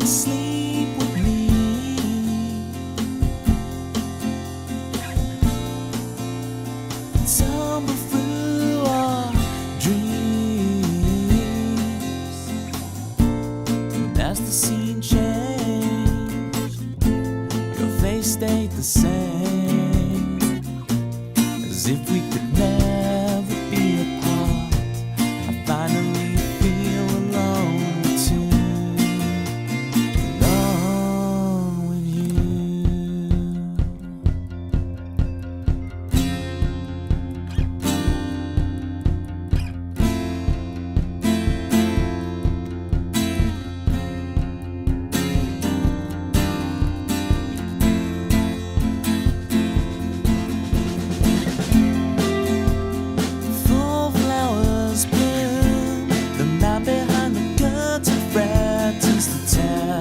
asleep with me. Tumble through our dreams. And as the scene changed, your face stayed the same, as if we could never be apart. I finally feel alone too, alone with you. Full flowers bloom, the man behind the curtain threatens to tear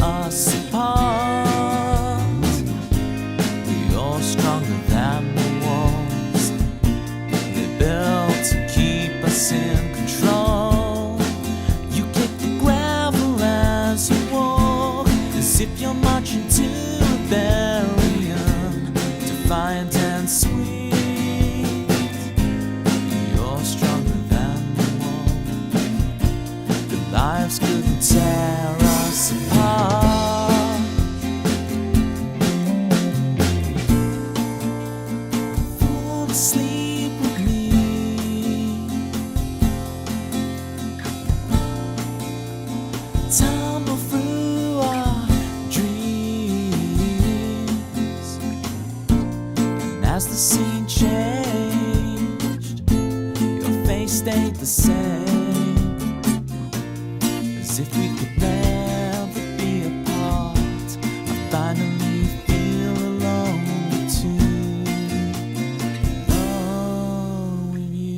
us apart. You're stronger than the walls they built to keep us in control. You kick the gravel as you walk, as if you're marching to rebellion, defiant and sweet. You're stronger than the wall. The lives couldn't tear us apart. Fall asleep with me. Tumble through our dreams. And as the scene changed, your face stayed the same, as if we could never be apart. I finally feel alone too, alone with you.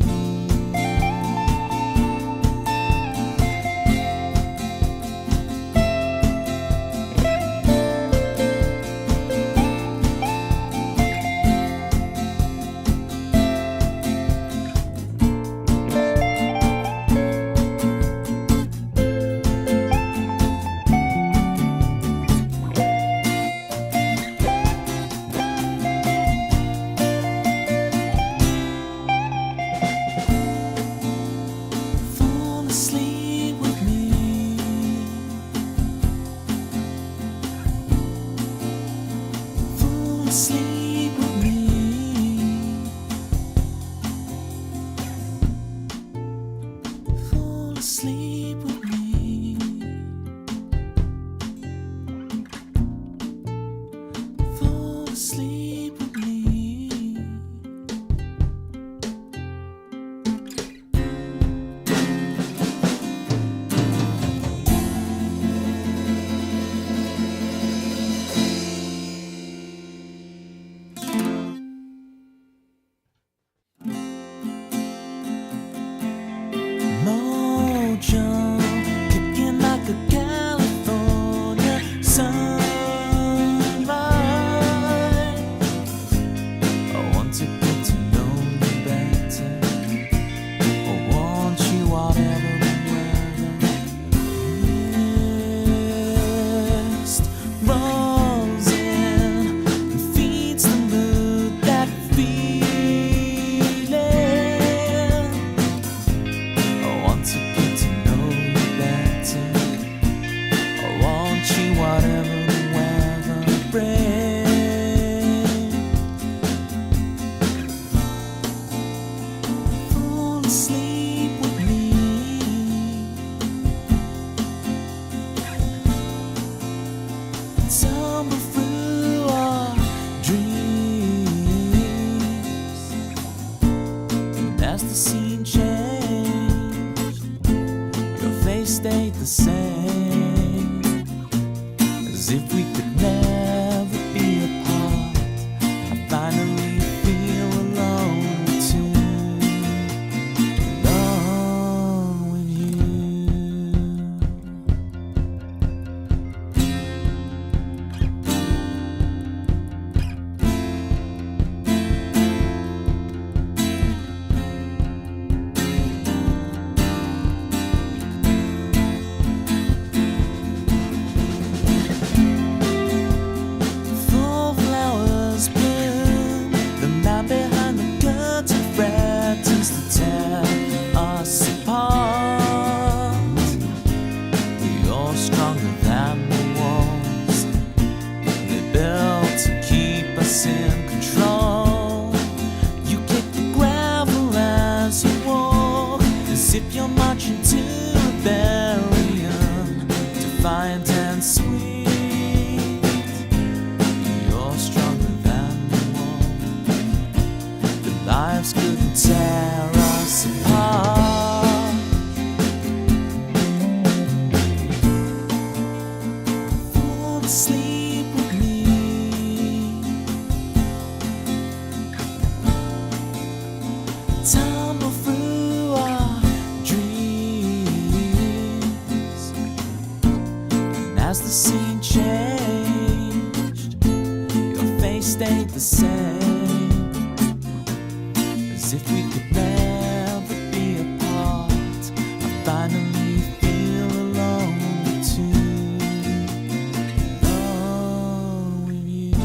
Fall asleep with me. Fall asleep with me. Fall asleep with me. Fall asleep with me. Mojo, kicking like a California sunrise. I want to get to know you better. I want you whatever the weather. Mist rolls in and feeds the mood, that feeling. I want to get to know you better. I want you whatever the weather brings. Fall asleep with me. Tumble through our dreams. And as the scene changed, your face stayed the same, as if we could never be apart. I finally feel alone too, alone with you. scene changed, your face stayed the same, as if we could never be apart. I finally feel alone too, alone with you.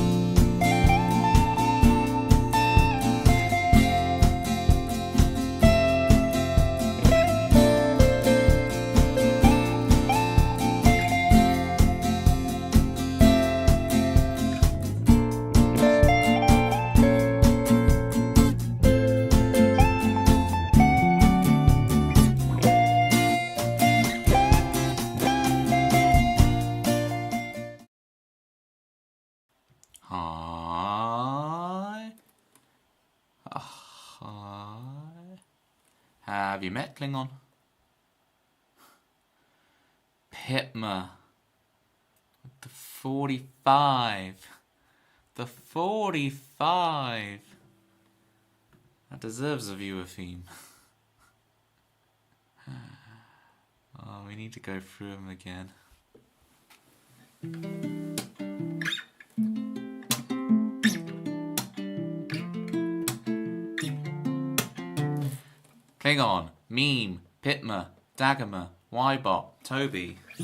Hi. Hi. Have you met Klingon? Pitma. The 45. The 45. That deserves a viewer theme. Oh, we need to go through them again. Klingon, Meme, Pitma, Dagama, Wybot, Toby. I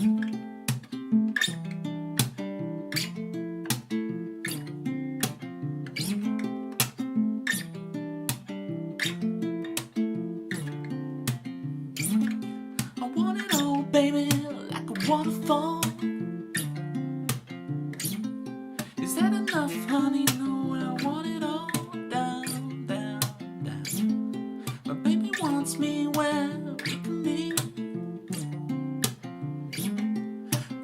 want it all, baby, like a waterfall. Is that enough, honey? No, I want it all. Down, down, down. My baby wants me where we can be.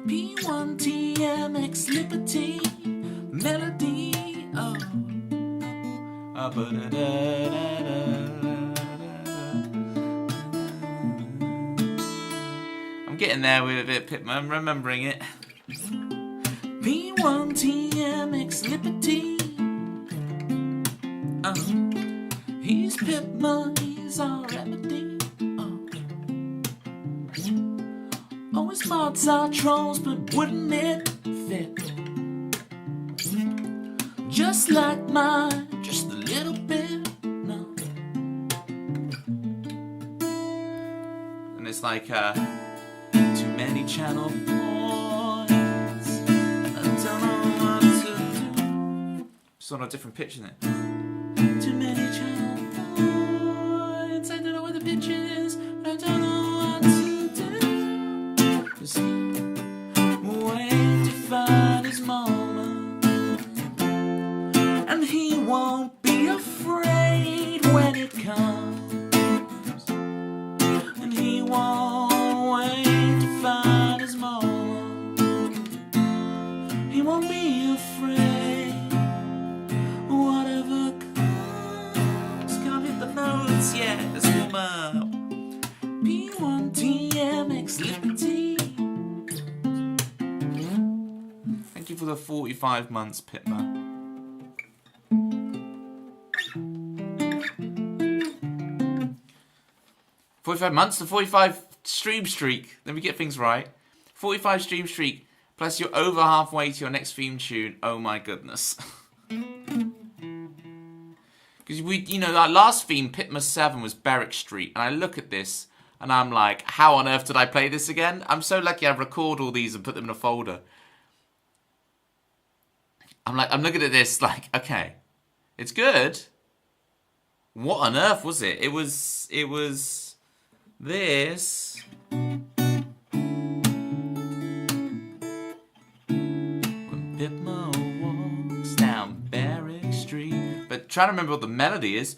P1TMX Liberty Melody. Oh. I'm getting there with it, Pitman. I'm remembering it. P1TMX Liberty. He's Pitman, he's our remedy. Oh, his mods are trolls, but wouldn't it fit? Just like mine, just a little bit. No. And it's like, too many channel points. I don't know what to do. It's on a different pitch, isn't it? Too many channel points. I don't know where the pitch is, but I don't know what to do. Just wait to find his moment, and he won't be afraid when it comes, and he won't wait to find his moment. He won't be afraid, whatever comes. Can't hit the notes yet, let's warm up. P1TMX Liberty. Thank you for the 45 months, Pitma. The 45 stream streak. Let me get things right. 45 stream streak, plus you're over halfway to your next theme tune. Oh my goodness. Because that last theme, Pitma 7, was Berwick Street. And I look at this, and I'm like, how on earth did I play this again? I'm so lucky I record all these and put them in a folder. I'm looking at this like, okay, it's good. What on earth was it? It was this. When Pitma walks down Berwick Street. But trying to remember what the melody is.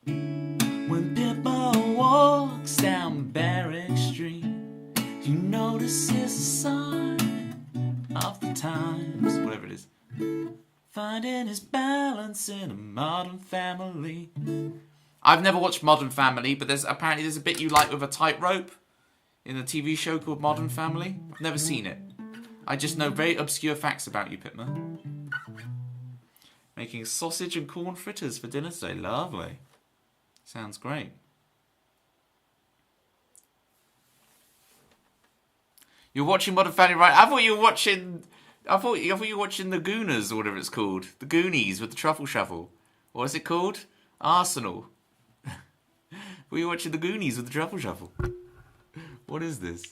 When Pitma walks down Berwick Street, you notice it's a sign of the times, whatever it is. Finding his balance in a modern family. I've never watched Modern Family, but there's a bit you like with a tightrope in a TV show called Modern Family. I've never seen it. I just know very obscure facts about you, Pitma. Making sausage and corn fritters for dinner today. Lovely. Sounds great. You're watching Modern Family, right? I thought you were watching. I thought you were watching the Gooners or whatever it's called, the Goonies with the truffle shuffle. What is it called? Arsenal. Were you watching the Goonies with the truffle shuffle? What is this?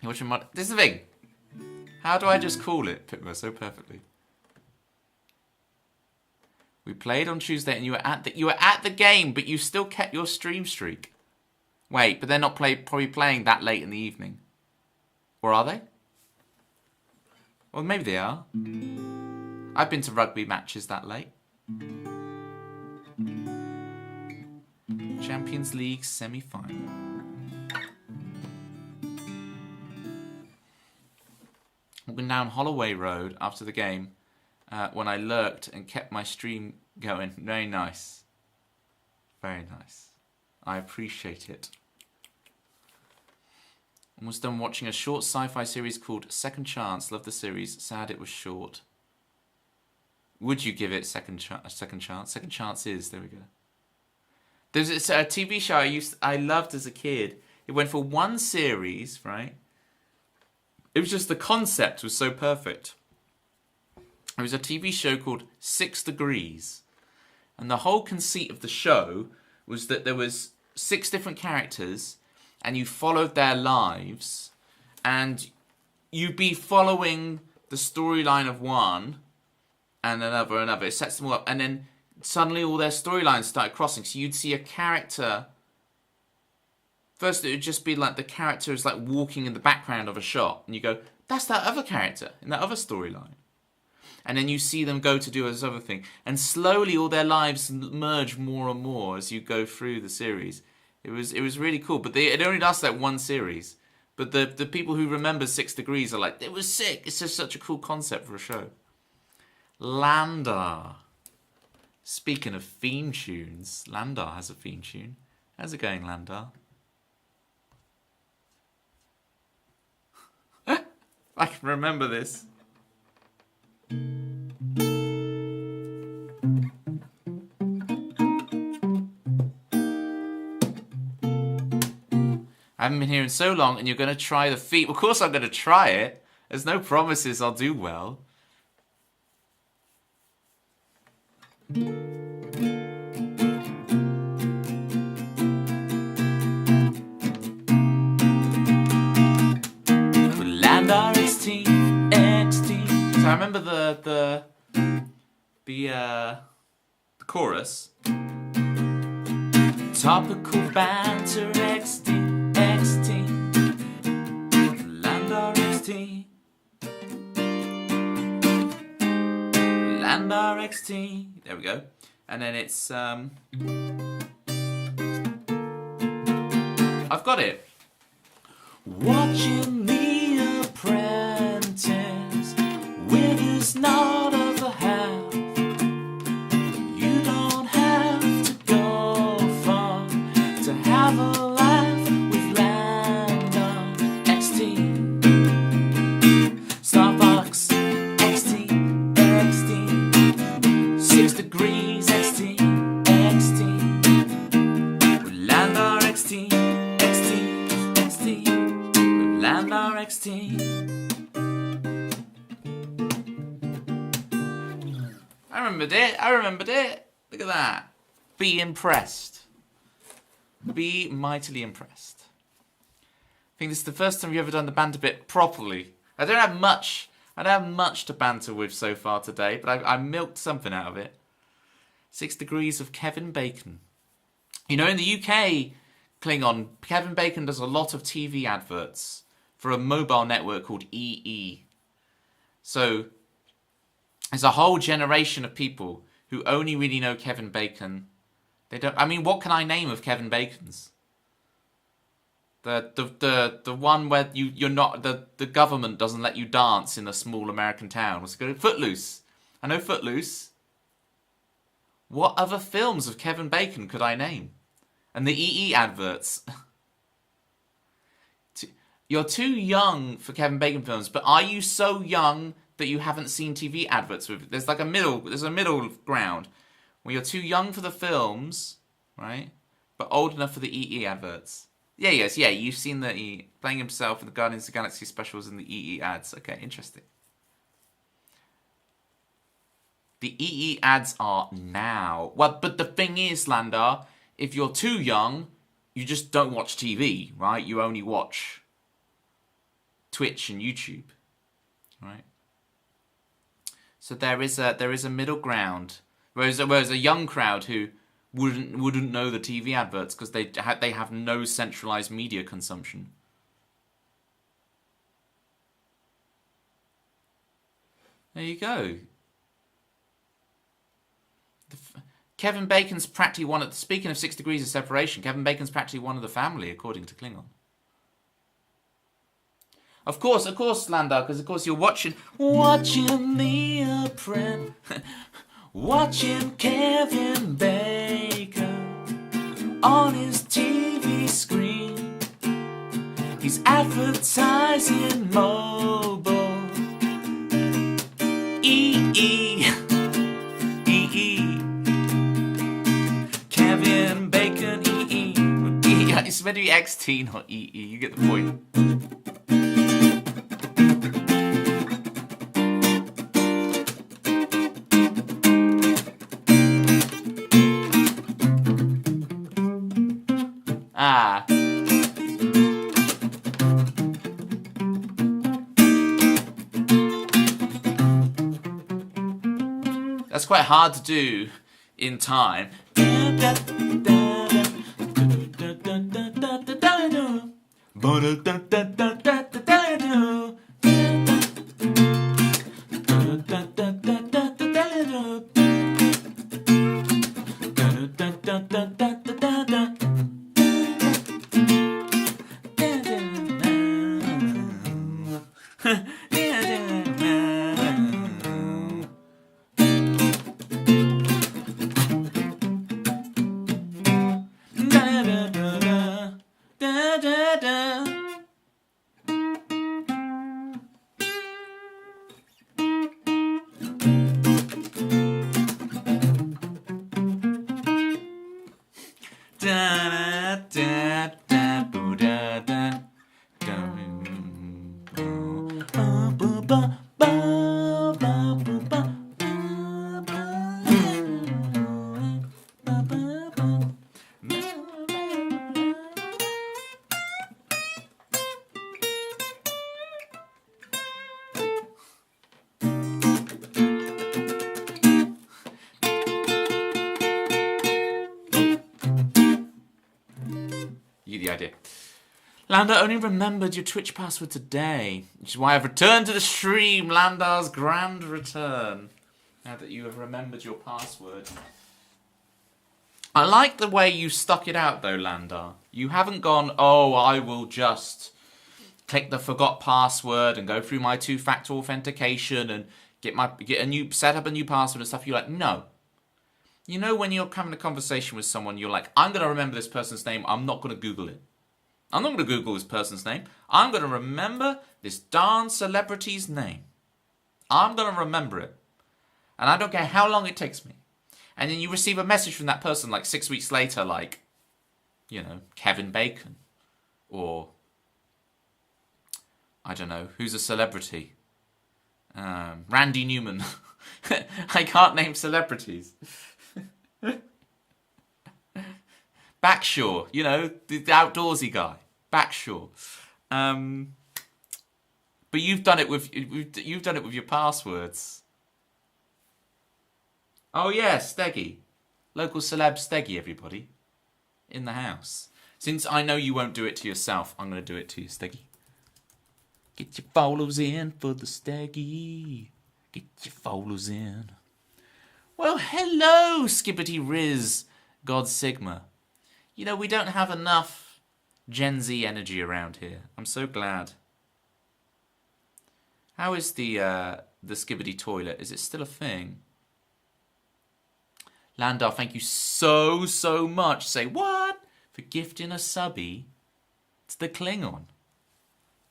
You're watching This is the thing. How do I just call it, Pitmer, so perfectly? We played on Tuesday, and you were at the game, but you still kept your stream streak. Wait, but they're not probably playing that late in the evening, or are they? Well, maybe they are. I've been to rugby matches that late. Champions League semi-final. Walking down Holloway Road after the game when I lurked and kept my stream going. Very nice. Very nice. I appreciate it. Almost done watching a short sci-fi series called Second Chance. Love the series. Sad it was short. Would you give it a second chance? Second Chance is. There we go. There's a TV show I loved as a kid. It went for one series, right? It was just the concept was so perfect. It was a TV show called 6 Degrees. And the whole conceit of the show was that there was 6 different characters and you followed their lives and you'd be following the storyline of one and another. It sets them all up. And then suddenly all their storylines started crossing. So you'd see a character. First, it would just be like the character is like walking in the background of a shot. And you go, that's that other character in that other storyline. And then you see them go to do this other thing. And slowly all their lives merge more and more as you go through the series. It was really cool. But it only lasted like one series. But the people who remember 6 Degrees are like, it was sick. It's just such a cool concept for a show. Landar. Speaking of theme tunes, Landar has a theme tune. How's it going, Landar? I can remember this. I haven't been here in so long, and you're going to try the feat. Of course I'm going to try it. There's no promises I'll do well. Landar XT. So I remember the chorus. Topical banter XT. Landar XT. Landar XT. There we go. And then it's I've got it. Watching The Apprentice with his nod of the half. You don't have to go far to have a laugh with Landar XT. Starbucks XT, 6 Degrees XT, with Landar XT, with Landar XT. I remembered it. Look at that. Be impressed. Be mightily impressed. I think this is the first time you've ever done the banter bit properly. I don't have much to banter with so far today, but I milked something out of it. 6 Degrees of Kevin Bacon. You know, in the UK, Klingon, Kevin Bacon does a lot of TV adverts for a mobile network called EE. So there's a whole generation of people who only really know Kevin Bacon. They don't. I mean, what can I name of Kevin Bacon's? The one where you're not the government doesn't let you dance in a small American town. Let's go Footloose. I know Footloose. What other films of Kevin Bacon could I name? And the EE adverts. You're too young for Kevin Bacon films, but are you so young that you haven't seen TV adverts with? There's a middle ground where you're too young for the films, right? But old enough for the EE adverts. Yes, yeah. You've seen that he playing himself in the Guardians of the Galaxy specials and the EE ads. Okay, interesting. The EE ads are now. Well, but the thing is, Landar, if you're too young, you just don't watch TV, right? You only watch Twitch and YouTube, right? So there is a middle ground. Whereas a young crowd who wouldn't know the TV adverts because they have no centralized media consumption. There you go. Kevin Bacon's practically one of. Speaking of 6 degrees of separation, Kevin Bacon's practically one of the family, according to Klingon. Of course, Landau, because of course you're watching the Apprentice, watching Kevin Bacon on his TV screen. He's advertising mobile. EE. Kevin Bacon, EE. It's meant to be XT, not EE. You get the point. That's quite hard to do in time. Landa only remembered your Twitch password today, which is why I've returned to the stream. Landar's grand return. Now that you have remembered your password. I like the way you stuck it out though, Landar. You haven't gone, oh, I will just click the forgot password and go through my 2-factor authentication and set up a new password and stuff. You're like, no. You know when you're having a conversation with someone, you're like, I'm going to remember this person's name. I'm not going to Google it. I'm not going to Google this person's name. I'm going to remember this darn celebrity's name. I'm going to remember it. And I don't care how long it takes me. And then you receive a message from that person like 6 weeks later, like, you know, Kevin Bacon. Or, I don't know, who's a celebrity? Randy Newman. I can't name celebrities. Backshaw, you know, the outdoorsy guy. Backshaw. But you've done it with your passwords. Oh yeah, Steggy. Local celeb Steggy, everybody. In the house. Since I know you won't do it to yourself, I'm going to do it to you, Steggy. Get your follows in for the Steggy. Get your follows in. Well, hello, Skibbity Riz, God Sigma. You know, we don't have enough Gen Z energy around here. I'm so glad. How is the Skibbity toilet? Is it still a thing? Landar, thank you so much. Say what? For gifting a subby to the Klingon.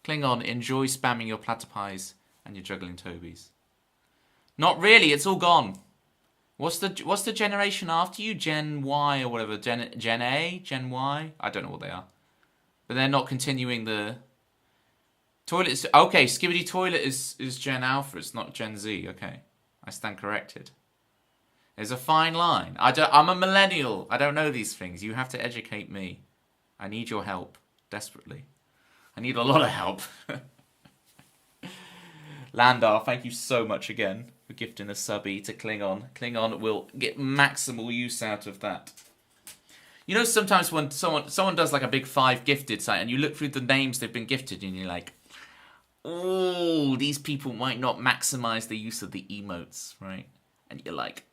Klingon, enjoy spamming your platypies and your juggling Tobies. Not really, it's all gone. What's the generation after you? Gen Y or whatever? Gen A? Gen Y? I don't know what they are. But they're not continuing the... Toilet. Okay, Skibidi Toilet is Gen Alpha. It's not Gen Z. Okay, I stand corrected. There's a fine line. I'm a millennial. I don't know these things. You have to educate me. I need your help desperately. I need a lot of help. Landar, thank you so much again for gifting a subby to Klingon. Klingon will get maximal use out of that. You know, sometimes when someone does like a big 5 gifted site, and you look through the names they've been gifted, and you're like, oh, these people might not maximize the use of the emotes, right? And you're like,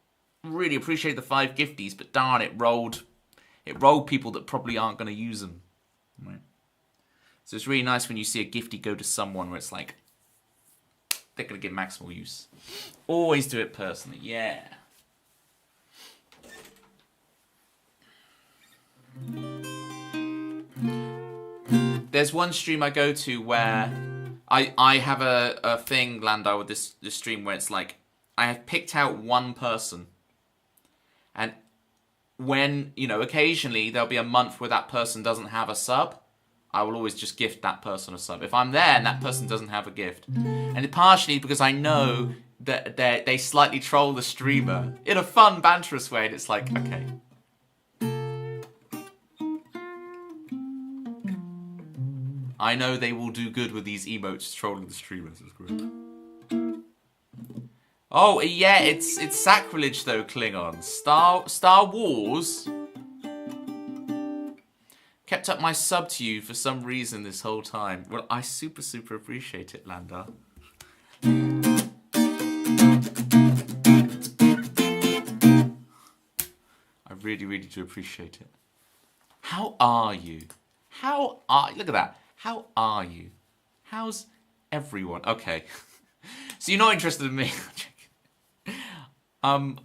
really appreciate the 5 gifties, but darn, it rolled people that probably aren't going to use them, right? So it's really nice when you see a gifty go to someone where it's like, they're going to get maximal use. Always do it personally, yeah. There's one stream I go to where I have a thing, Landau, with this stream where it's like, I have picked out one person. And when, you know, occasionally there'll be a month where that person doesn't have a sub, I will always just gift that person a sub. If I'm there and that person doesn't have a gift. And partially because I know that they slightly troll the streamer in a fun, banterous way. And it's like, okay. I know they will do good with these emotes trolling the streamers. It's great. Oh, yeah, it's sacrilege though, Klingon. Star Wars kept up my sub to you for some reason this whole time. Well, I super appreciate it, Landa. I really do appreciate it. How are you? Look at that. How are you? How's everyone? Okay. So you're not interested in me. I'm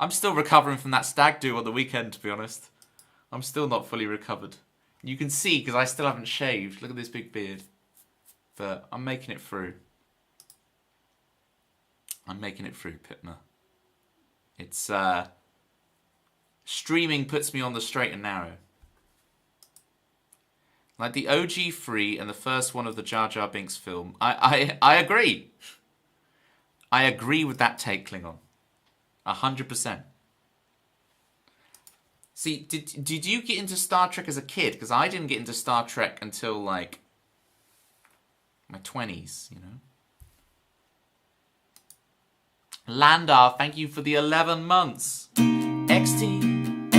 still recovering from that stag do on the weekend, to be honest. I'm still not fully recovered. You can see because I still haven't shaved. Look at this big beard. But I'm making it through. I'm making it through, Pitner. It's streaming puts me on the straight and narrow. Like the OG 3 and the first one of the Jar Jar Binks film. I agree. I agree with that take, Klingon. 100%. See, did you get into Star Trek as a kid? Because I didn't get into Star Trek until, like, my 20s, you know? Landar, thank you for the 11 months. XT,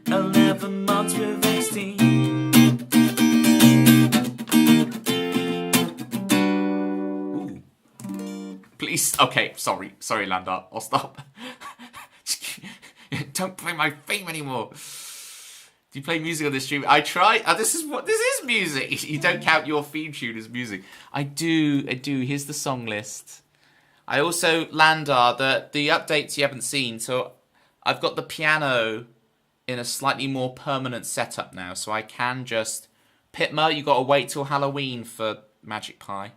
11 months with XT. Please, okay, sorry, Landar, I'll stop. Don't play my theme anymore. Do you play music on this stream? I try. This is music. You don't count your theme tune as music. I do. Here's the song list. I also, Landar, the updates you haven't seen. So I've got the piano in a slightly more permanent setup now. So I can just... Pitma, you got to wait till Halloween for Magic Pie.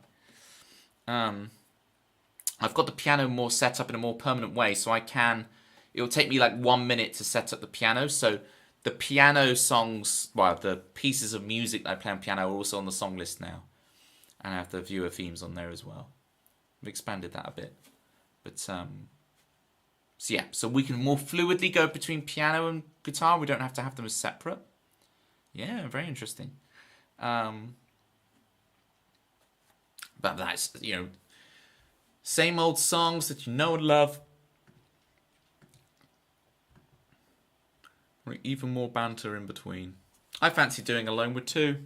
I've got the piano more set up in a more permanent way. So I can... It'll take me like 1 minute to set up the piano. So the piano songs, well, the pieces of music that I play on piano are also on the song list now. And I have the viewer themes on there as well. I've expanded that a bit. But, so yeah. So we can more fluidly go between piano and guitar. We don't have to have them as separate. Yeah, very interesting. But that's, you know, same old songs that you know and love. Even more banter in between. I fancy doing Alone with Two.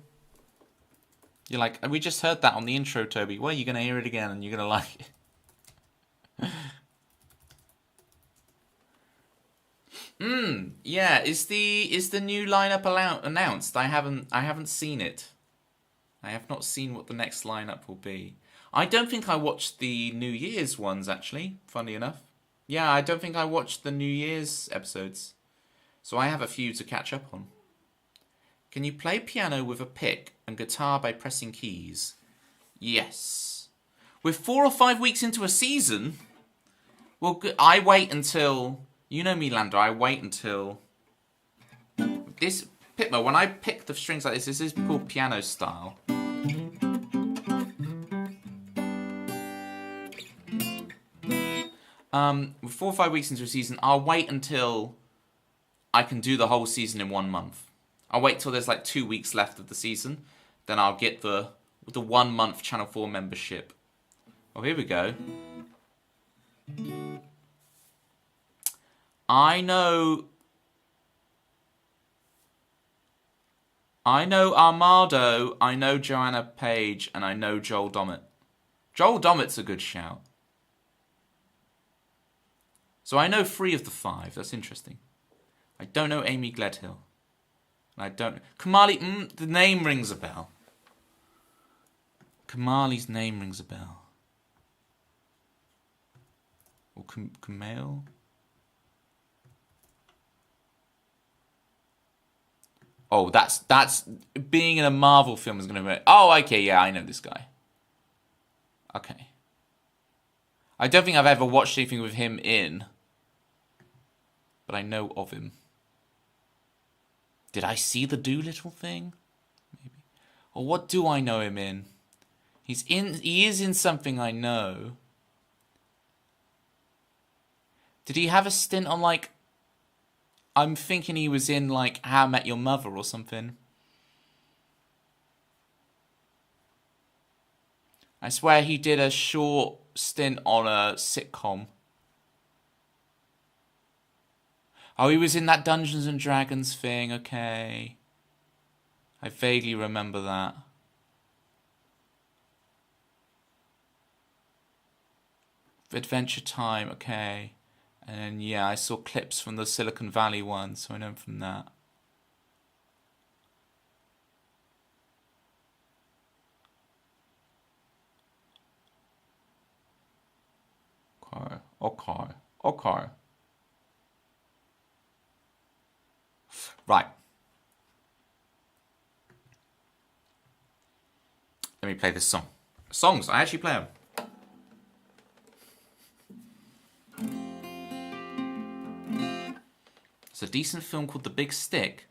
You're like, we just heard that on the intro, Toby. Well, you're going to hear it again and you're going to like it. Yeah, is the new lineup announced? I haven't seen it. I have not seen what the next lineup will be. I don't think I watched the New Year's ones, actually, funny enough. Yeah, I don't think I watched the New Year's episodes. So I have a few to catch up on. Can you play piano with a pick and guitar by pressing keys? Yes. We're 4 or 5 weeks into a season. Well, I wait until... You know me, Lander. I wait until... Pitmo, when I pick the strings like this is called piano style. With 4 or 5 weeks into a season, I'll wait until I can do the whole season in 1 month. I'll wait till there's like 2 weeks left of the season. Then I'll get the 1 month Channel 4 membership. Oh, here we go. I know Armado, I know Joanna Page, and I know Joel Dommett. Joel Dommett's a good shout. So I know 3 of the 5. That's interesting. I don't know Amy Gledhill. And I don't... Kamali... the name rings a bell. Kamali's name rings a bell. Or Kumail? Oh, that's... Being in a Marvel film is going to be... Oh, okay, yeah, I know this guy. Okay. I don't think I've ever watched anything with him in... But I know of him. Did I see the Doolittle thing? Maybe. Or what do I know him in? He is in something I know. Did he have a stint on like... I'm thinking he was in like How I Met Your Mother or something. I swear he did a short stint on a sitcom. Oh, he was in that Dungeons and Dragons thing, okay. I vaguely remember that. Adventure Time, okay. And then, yeah, I saw clips from the Silicon Valley one, so I know from that. Okay. Right. Let me play this song. Songs, I actually play them. It's a decent film called The Big Stick,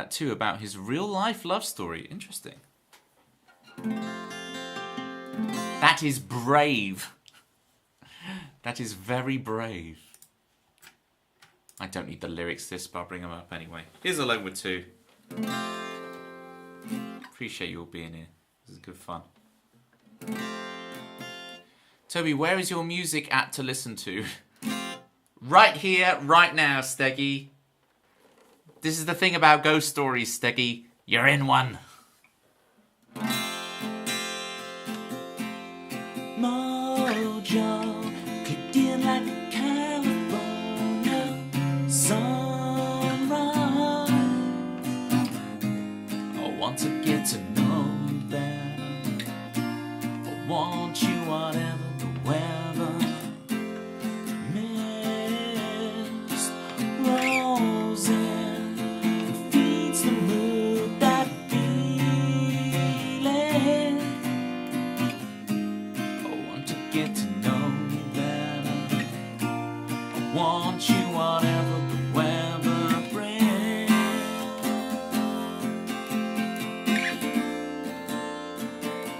too, about his real-life love story. Interesting. That is brave. That is very brave. I don't need the lyrics to this, but I'll bring them up anyway. Here's Alone with Two. Appreciate you all being here. This is good fun. Toby, where is your music at to listen to? Right here, right now, Steggy. This is the thing about ghost stories, Steggy. You're in one. Mojo, kicked in like a California sunrise. I want to get to know you better. I want you whatever the weather. Mist rolls in and feeds the mood that feeling. I want to get to know you better. I want you whatever the weather brings.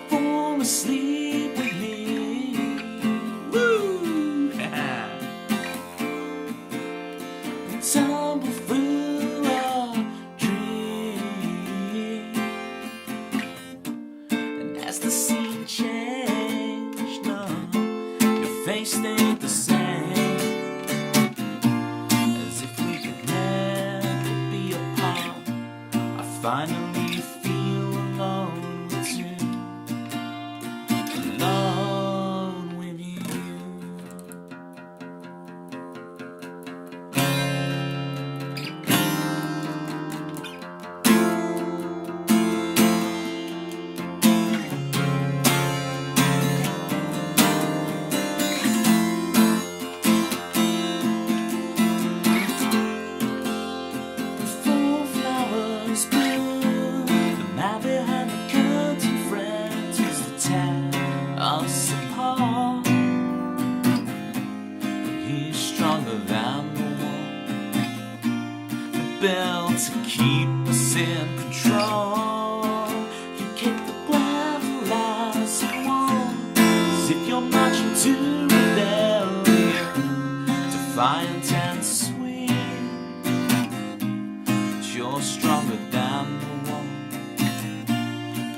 Fall asleep with me. Woo! Tumble through a dream. And as the scene changed, no, your face stayed the same. As if we could never be apart. I finally feel alone with you. Alone with you.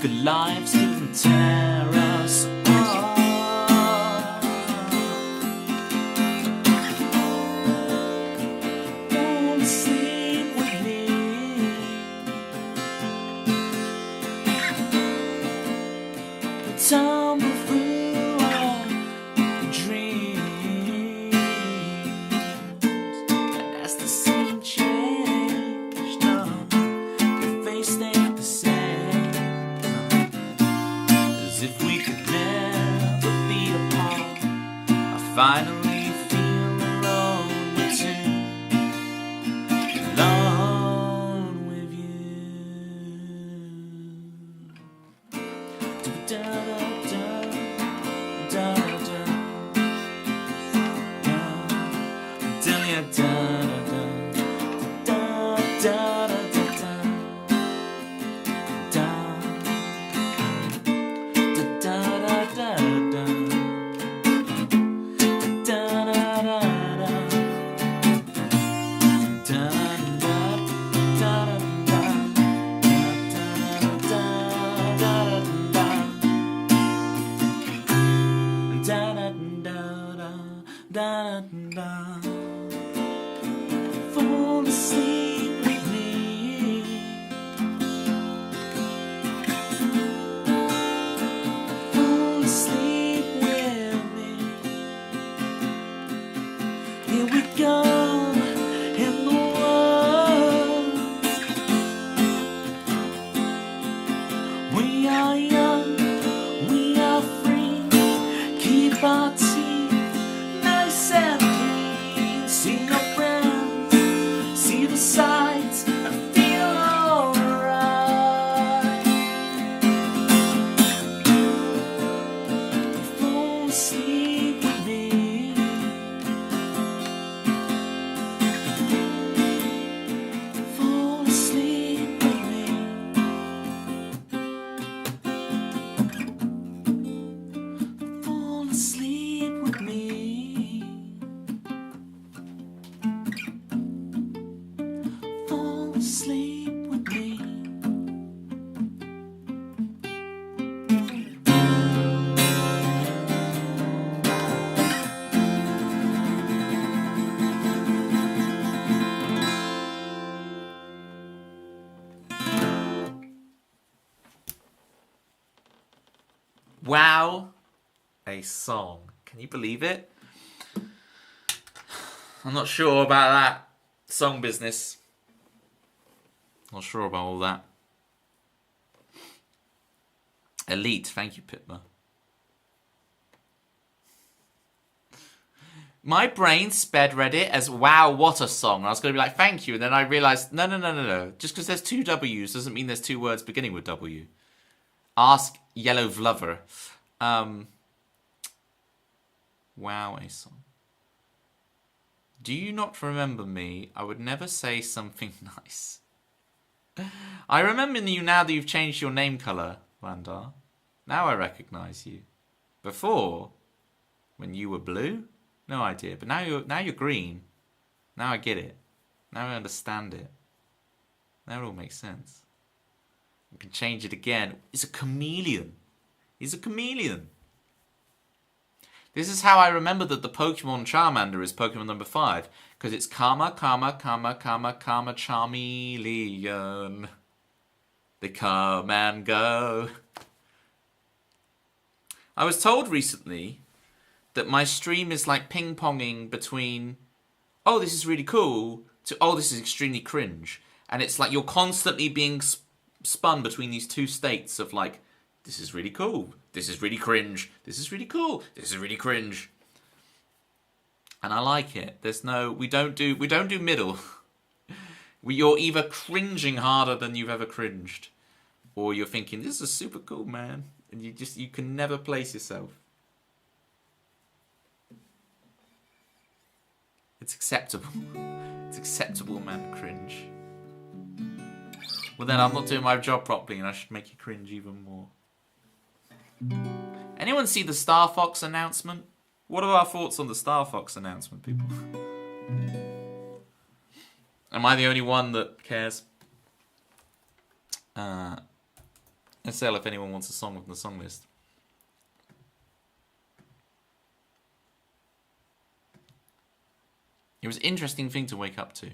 Good lives couldn't tear us apart. Won't sleep with me. Tumble through our dreams, and as the scene changed, no, your face stayed the same, as if we could never be apart. I finally feel alone with you, alone with you. Da, fall asleep with me. Fall asleep with me. Here we go in the world. We are young, we are free. Keep our teeth nice and clean. See your friends, see the sights, and feel alright. Fall asleep with me. Fall asleep with me. Fall asleep with me. Fall asleep with me. Wow, a song. Can you believe it? I'm not sure about that song business. Not sure about all that. Elite, thank you, Pitma. My brain sped read it as, wow, what a song. And I was going to be like, thank you. And then I realised, no. Just because there's two W's doesn't mean there's two words beginning with W. Ask Yellow Vlover. Wow, a song. Do you not remember me? I would never say something nice. I remember you now that you've changed your name colour, Landar. Now I recognise you. Before, when you were blue, no idea. But now you're green. Now I get it. Now I understand it. Now it all makes sense. I can change it again. It's a chameleon. He's a chameleon. This is how I remember that the Pokemon Charmander is Pokemon number 5. Because it's Karma, Charmeleon. They come and go. I was told recently that my stream is like ping-ponging between, oh, this is really cool, to, oh, this is extremely cringe. And it's like you're constantly being spun between these two states of like, this is really cool, this is really cringe, this is really cool, this is really cringe. And I like it. There's no, we don't do middle. You're either cringing harder than you've ever cringed, or you're thinking, this is super cool, man. And you can never place yourself. It's acceptable. It's acceptable, man, to cringe. Well then, I'm not doing my job properly and I should make you cringe even more. Anyone see the Star Fox announcement? What are our thoughts on the Star Fox announcement, people? Am I the only one that cares? SL if anyone wants a song from the song list. It was an interesting thing to wake up to.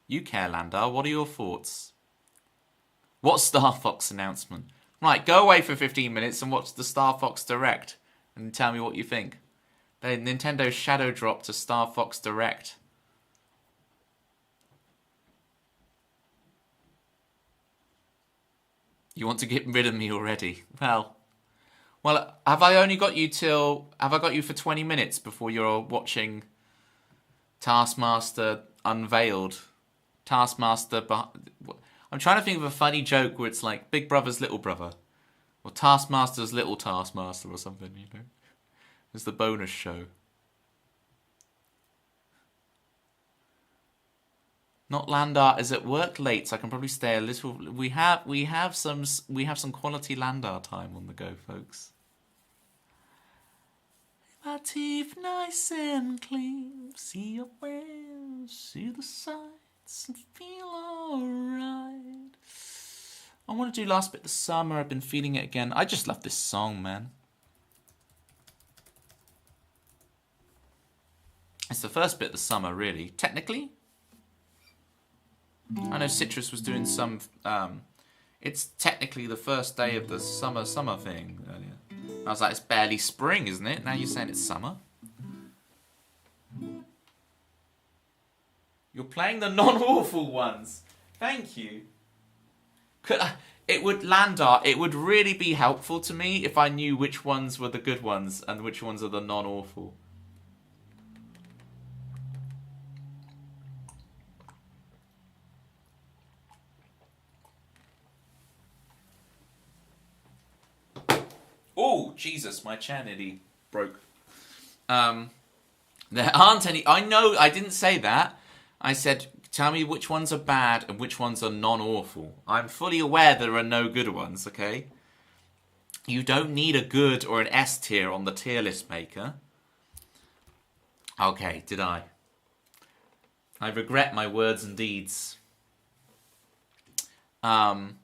You care, Landar. What are your thoughts? What Star Fox announcement? Right, go away for 15 minutes and watch the Star Fox Direct and tell me what you think. Nintendo shadow dropped a Star Fox Direct. You want to get rid of me already? Well, have I got you for 20 minutes before you're watching Taskmaster Unveiled? I'm trying to think of a funny joke where it's like Big Brother's little brother, or Taskmaster's little Taskmaster, or something. You know, it's the bonus show. Not Landar is at work late, so I can probably stay a little. We have some quality Landar time on the go, folks. My teeth nice and clean, see your wares, see the sights, and feel alright. I want to do Last Bit of the Summer. I've been feeling it again. I just love this song, man. It's the first bit of the summer, really. Technically, I know Citrus was doing some. It's technically the first day of the summer thing earlier. I was like, it's barely spring, isn't it? Now you're saying it's summer. You're playing the non-awful ones. Thank you. It would really be helpful to me if I knew which ones were the good ones and which ones are the non-awful. Oh, Jesus, my chair nearly broke. There aren't any. I know, I didn't say that. I said, tell me which ones are bad and which ones are non-awful. I'm fully aware there are no good ones, okay? You don't need a good or an S tier on the tier list maker. Okay, did I? I regret my words and deeds. Pitmer,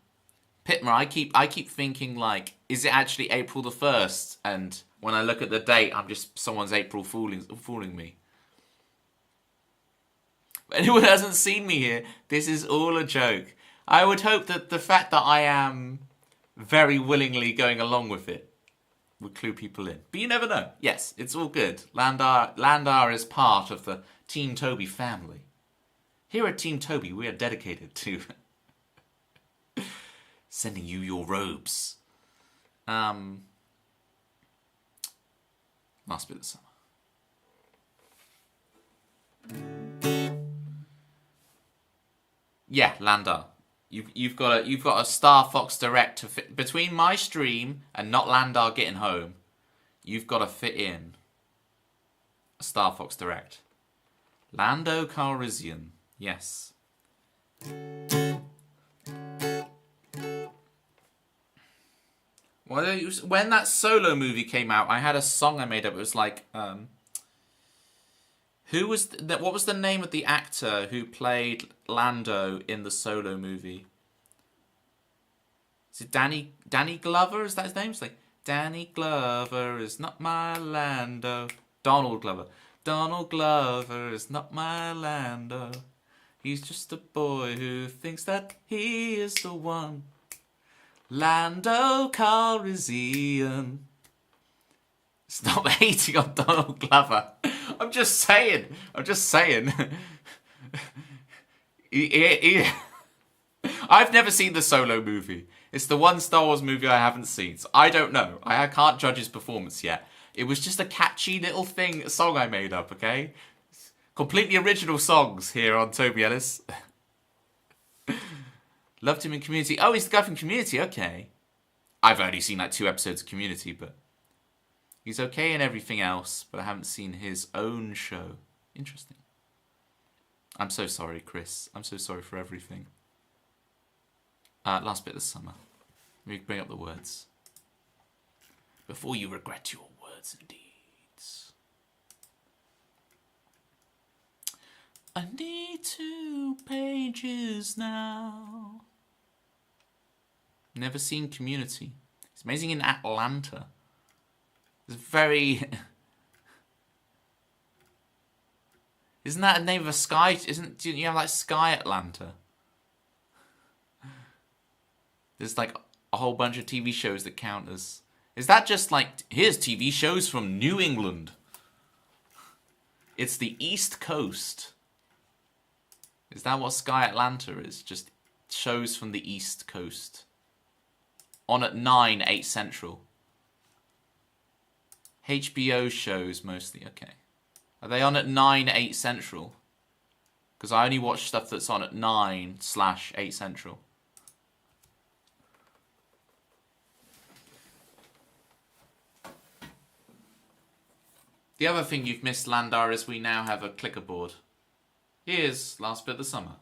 I keep thinking, like, is it actually April the 1st? And when I look at the date, I'm just someone's April fooling me. Anyone who hasn't seen me here, this is all a joke. I would hope that the fact that I am very willingly going along with it would clue people in. But you never know. Yes, it's all good. Landar is part of the Team Toby family. Here at Team Toby, we are dedicated to sending you your robes. Last bit of summer. Yeah, Landar. You've got a Star Fox Direct to fit between my stream and not Landar getting home. You've got to fit in a Star Fox Direct. Lando Calrissian, yes. Well, when that Solo movie came out, I had a song I made up. It was like, who was what was the name of the actor who played Lando in the Solo movie? Is it Danny Glover? Is that his name? It's like, Danny Glover is not my Lando. Donald Glover. Donald Glover is not my Lando. He's just a boy who thinks that he is the one. Lando Calrissian. Stop hating on Donald Glover. I'm just saying. I've never seen the Solo movie. It's the one Star Wars movie I haven't seen. So I don't know. I can't judge his performance yet. It was just a catchy little song I made up, okay? Completely original songs here on Toby Ellis. Loved him in Community. Oh, he's the guy from Community, okay. I've only seen like 2 episodes of Community, but he's okay in everything else, but I haven't seen his own show. Interesting. I'm so sorry, Chris. I'm so sorry for everything. Last bit of the summer. Let me bring up the words. Before you regret your words and deeds. I need 2 pages now. Never seen Community. It's amazing in Atlanta. It's very... Isn't that a name of a sky? Do you have like Sky Atlanta? There's like a whole bunch of TV shows that count as... Is that just like, here's TV shows from New England? It's the East Coast. Is that what Sky Atlanta is? Just shows from the East Coast. On at 9, 8 Central. HBO shows mostly, okay. Are they on at 9, 8 Central? Because I only watch stuff that's on at 9/8 Central. The other thing you've missed, Landar, is we now have a clicker board. Here's Last Bit of the Summer.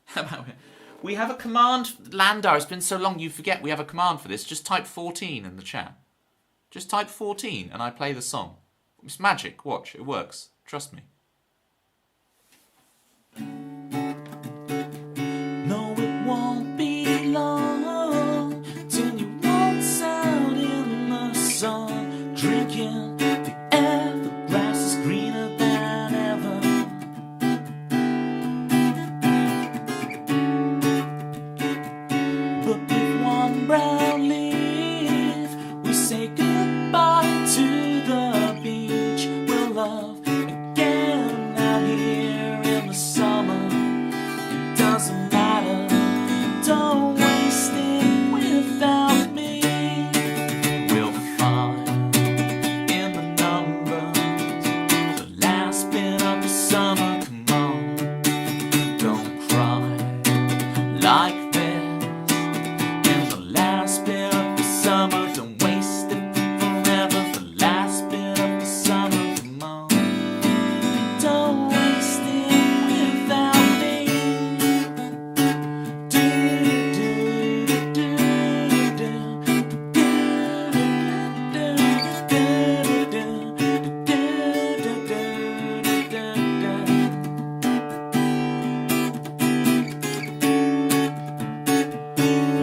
How about it? We have a command, Landar, it's been so long you forget we have a command for this. Just type 14 in the chat. Just type 14 and I play the song. It's magic, watch, it works. Trust me. No, it won't be long till you waltz out in the sun, drinking the air, the grass is greener than ever. But with one brown leaf, we say goodbye to the beach. We'll love again out here in the summer. It doesn't matter, don't waste it without me. We'll find in the numbers the last bit of the summer. Come on, don't cry like this. In the last bit of the summer, don't waste it forever. The last bit of the summer, come on, don't waste it without me.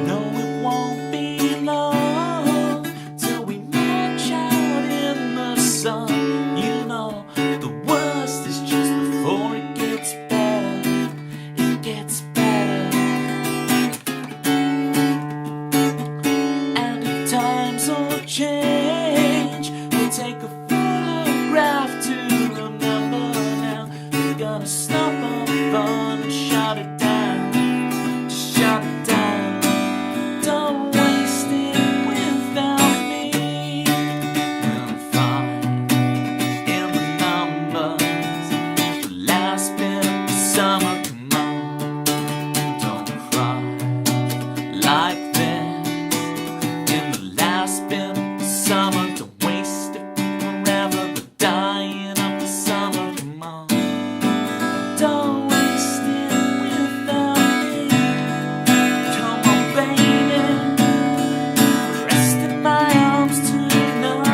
No, it won't be long till we march out in the sun. You know, the worst is just before it gets better. It gets better. And if times all change, we'll take a photograph to remember now. We're gonna stop our fun and shout it down. Just shout it down. Don't waste it without me. We'll find in the numbers the last bit of the summer. Come on, don't cry like this. In the last bit of the summer, don't waste it forever. The dying of the summer, come on, don't waste it without me. Come on, baby, rest in my arms tonight.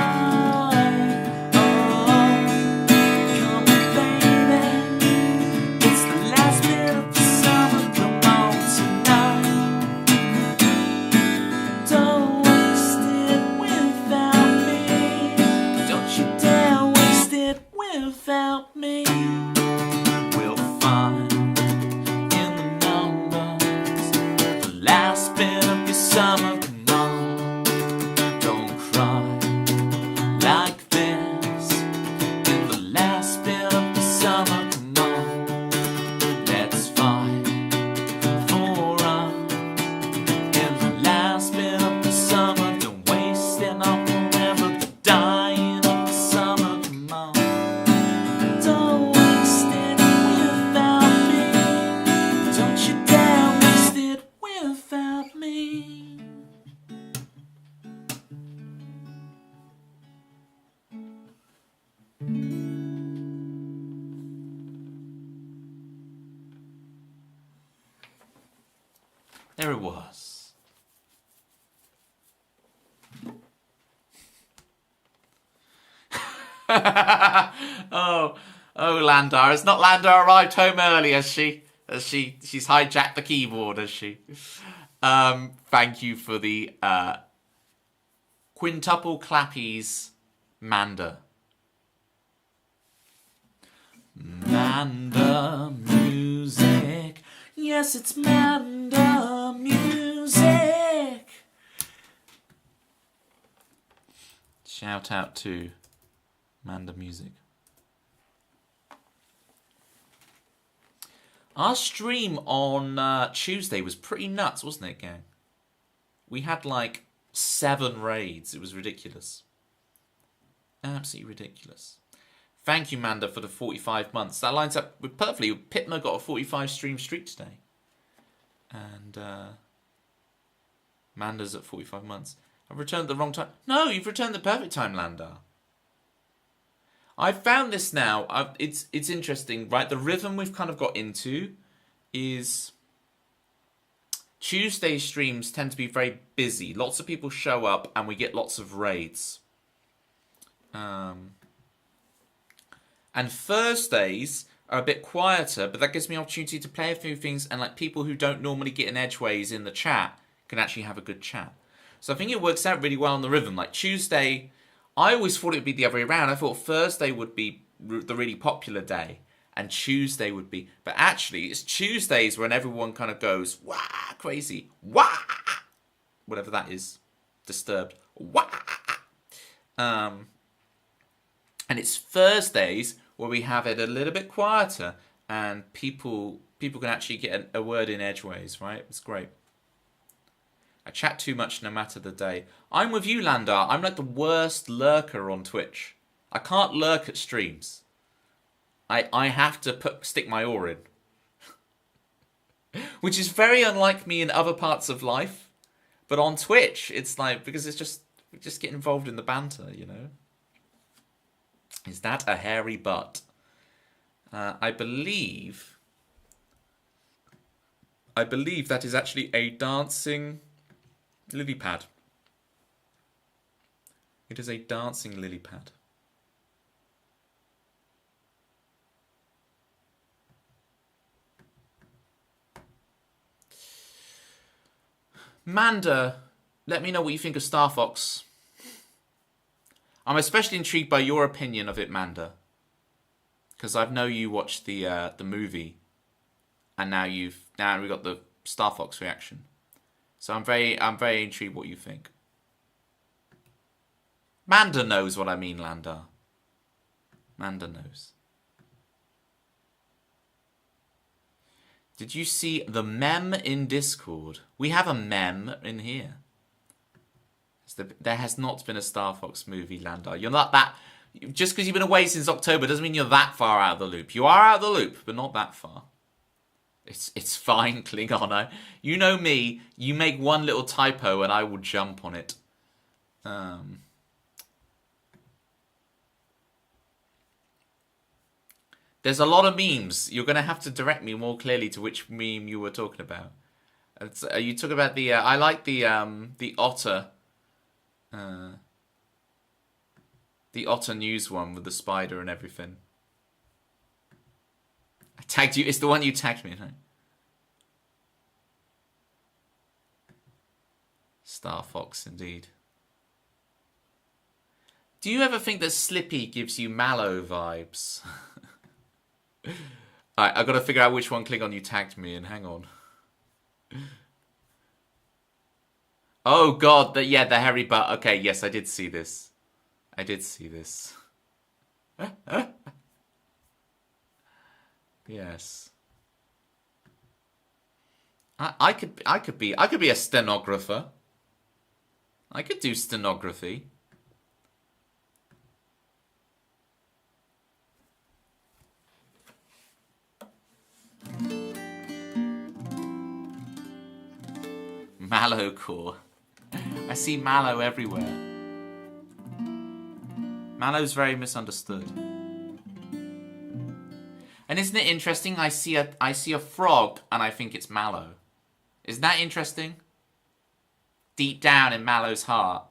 Oh, come on, baby, it's the last bit of the summer. Come on tonight. Don't waste it without me. Don't you dare waste it without me. We'll find in the numbers the last bit of your summer. Come on, don't cry like this. In the last bit of the summer, come on, let's fight for us. In the last bit of the summer, don't waste it not forever. The dying of the summer, come on, don't waste it without me. Don't you dare waste it without me. There it was. Oh, Landar. It's not Landar arrived home early, has she? She's hijacked the keyboard, has she? Thank you for the quintuple clappies, Manda. Manda music. Yes, it's Manda music. Shout out to Manda music. Our stream on Tuesday was pretty nuts, wasn't it, gang? We had like 7 raids. It was ridiculous. Absolutely ridiculous. Thank you, Manda, for the 45 months. That lines up with perfectly. Pitma got a 45 stream streak today. And Manda's at 45 months. I've returned the wrong time. No, you've returned the perfect time, Landa. I've found this now. It's interesting, right? The rhythm we've kind of got into is Tuesday streams tend to be very busy. Lots of people show up and we get lots of raids. And Thursdays are a bit quieter, but that gives me opportunity to play a few things, and like people who don't normally get an edgeways in the chat can actually have a good chat. So I think it works out really well on the rhythm. Like Tuesday, I always thought it would be the other way around. I thought Thursday would be the really popular day, and Tuesday would be. But actually, it's Tuesdays when everyone kind of goes, wah, crazy, wah, whatever that is, disturbed, wah. And it's Thursdays where we have it a little bit quieter, and people can actually get a word in edgeways, right? It's great. I chat too much no matter the day. I'm with you, Landar. I'm like the worst lurker on Twitch. I can't lurk at streams. I have to stick my oar in. Which is very unlike me in other parts of life. But on Twitch, it's like, because it's just get involved in the banter, you know? Is that a hairy butt? I believe that is actually a dancing lily pad. It is a dancing lily pad. Manda, let me know what you think of Star Fox. I'm especially intrigued by your opinion of it, Manda, because I know you watched the movie, and now we got the Star Fox reaction. So I'm very intrigued what you think. Manda knows what I mean, Landa. Manda knows. Did you see the mem in Discord? We have a mem in here. There has not been a Star Fox movie, Landar. You're not that... Just because you've been away since October doesn't mean you're that far out of the loop. You are out of the loop, but not that far. It's fine, Klingon. You know me. You make one little typo and I will jump on it. There's a lot of memes. You're going to have to direct me more clearly to which meme you were talking about. You talk about the... I like the otter... the Otter News one with the spider and everything. I tagged you. It's the one you tagged me, right? Star Fox, indeed. Do you ever think that Slippy gives you Mallow vibes? Alright, I've got to figure out which one Klingon you tagged me in. Hang on. Oh god, the hairy butt. Okay, yes, I did see this. Yes. I could be a stenographer. I could do stenography. Mallow core. I see Mallow everywhere. Mallow's very misunderstood. And isn't it interesting? I see a frog and I think it's Mallow. Isn't that interesting? Deep down in Mallow's heart,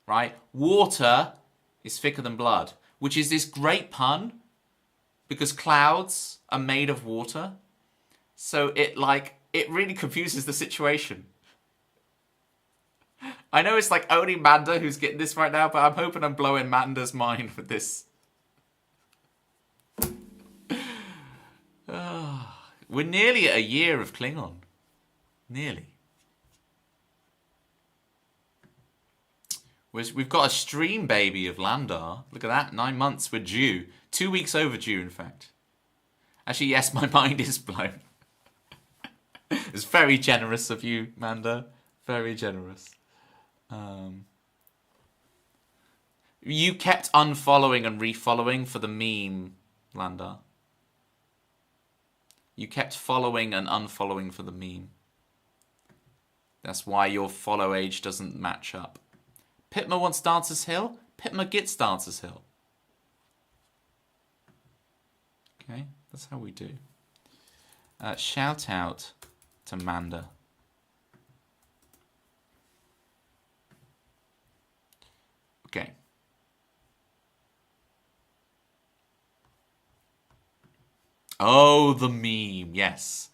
right? Water is thicker than blood, which is this great pun because clouds are made of water. So it really confuses the situation. I know it's like only Manda who's getting this right now, but I'm hoping I'm blowing Manda's mind with this. We're nearly at a year of Klingon. Nearly. We've got a stream baby of Landar. Look at that, 9 months. We're due. 2 weeks overdue, in fact. Actually, yes, my mind is blown. It's very generous of you, Manda. Very generous. You kept unfollowing and refollowing for the meme, Landar. You kept following and unfollowing for the meme. That's why your follow age doesn't match up. Pitma wants Dancers Hill. Pitma gets Dancers Hill. Okay, that's how we do. Shout out to Manda. Okay. Oh, the meme, yes.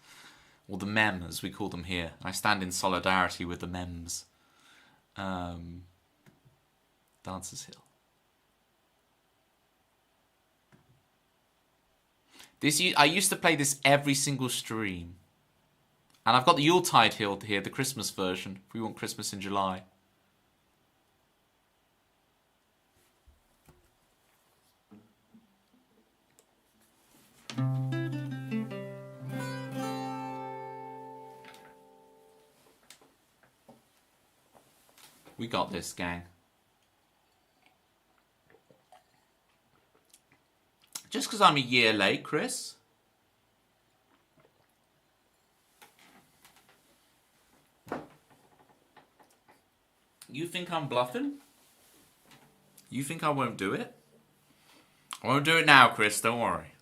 Or the mem, as we call them here. I stand in solidarity with the memes. Dancers Hill. I used to play this every single stream. And I've got the Yuletide Hill here, the Christmas version, if we want Christmas in July. We got this, gang. Just because I'm a year late, Chris. You think I'm bluffing? You think I won't do it? I won't do it now, Chris, don't worry.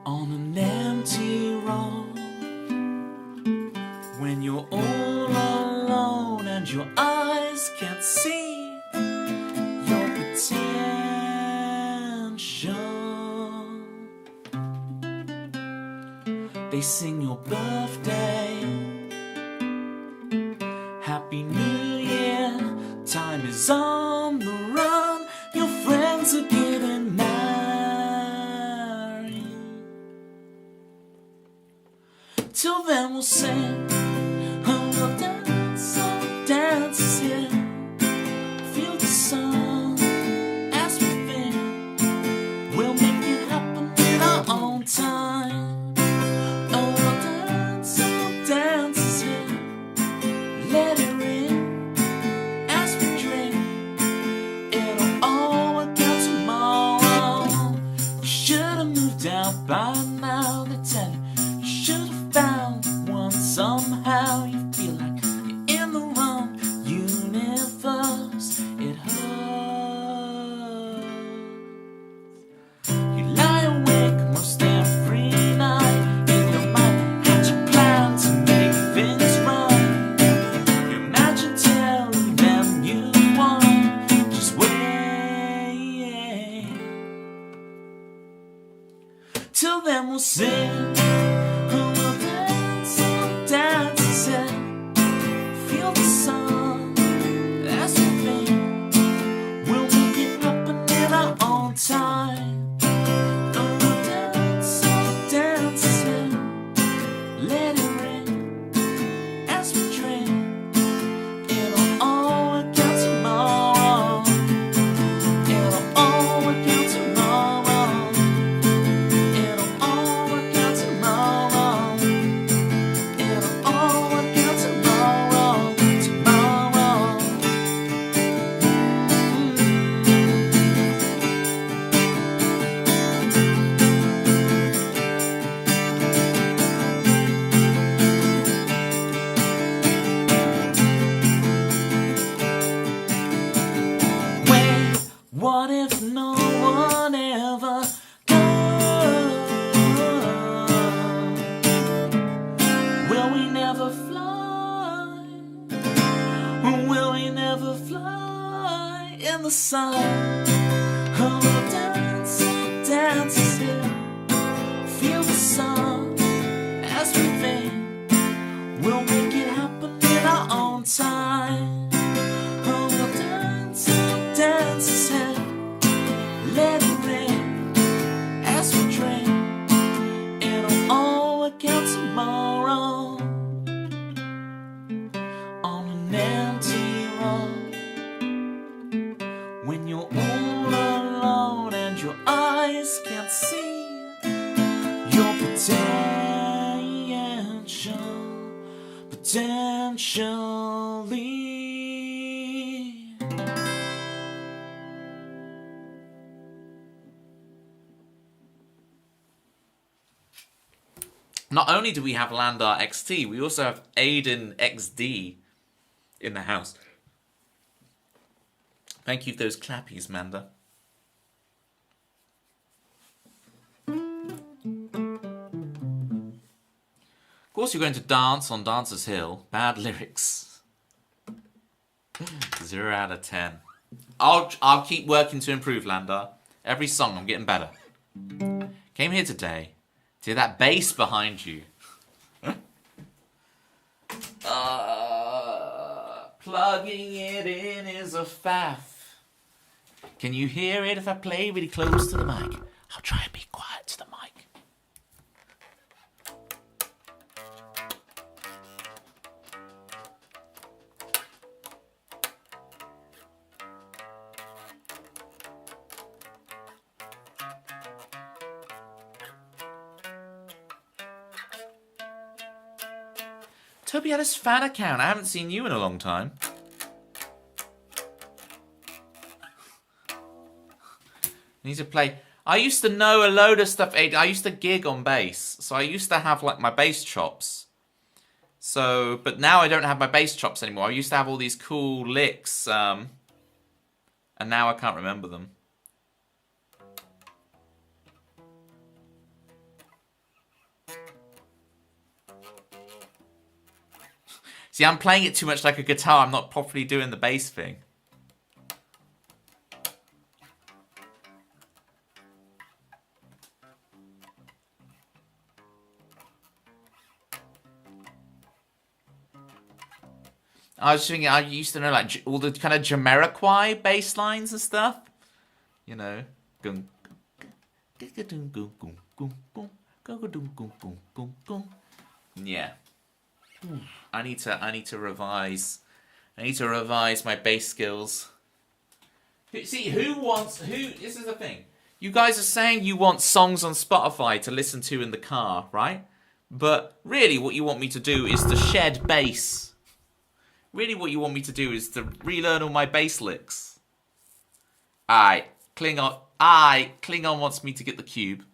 On an empty road, when you're all alone and your eyes can't see your potential, they sing your birthday, Happy New Year, time is on the run, your friends are getting married. Till then we'll sing, and we'll dance, all dances here. Feel the sun as we think, we'll make it happen in our own time. Oh, we'll dance, all dances here. Let it ring as we drink. It'll all work out tomorrow. You should have moved out by now. They tell you should have found one somehow. You feel like you're in the wrong universe. It hurts. You lie awake most every night in your mind, had your plan to make things right. You imagine telling them you won't. Just wait. Till then we'll sing. We'll dance, all dances here. Feel the sun as we think. We'll make it happen in our own time. We'll dance, all dances here. Let it ring as we drink. It'll all work out tomorrow. It'll all work out tomorrow. It'll all work out tomorrow. It'll all work out tomorrow. Tomorrow. Wait, what if no one ever goes? Will we never fly? Will we never fly in the sun? Oh, we'll dance, all dances here. We'll make it happen in our own time. Oh, we'll dance his head, let it rain as we drink. It'll all work out tomorrow on an empty road. When you're all alone and your eyes can't see your potentially. Not only do we have Landar XT, we also have Aiden XD in the house. Thank you for those clappies, Manda. Of course you're going to dance on Dancer's Hill. Bad lyrics. 0 out of 10. I'll keep working to improve, Landar. Every song I'm getting better. Came here today to hear that bass behind you. Plugging it in is a faff. Can you hear it if I play really close to the mic? I'll try and be quiet to the mic. Toby had his fan account. I haven't seen you in a long time. I need to play. I used to know a load of stuff. I used to gig on bass. So I used to have like my bass chops. So, but now I don't have my bass chops anymore. I used to have all these cool licks. And now I can't remember them. See, I'm playing it too much like a guitar. I'm not properly doing the bass thing. I was thinking, I used to know like all the kind of Jamiroquai bass lines and stuff. You know. Yeah. I need to revise. I need to revise my bass skills. See, this is the thing. You guys are saying you want songs on Spotify to listen to in the car, right? But really what you want me to do is to shed bass. Really what you want me to do is to relearn all my bass licks. Klingon wants me to get the cube.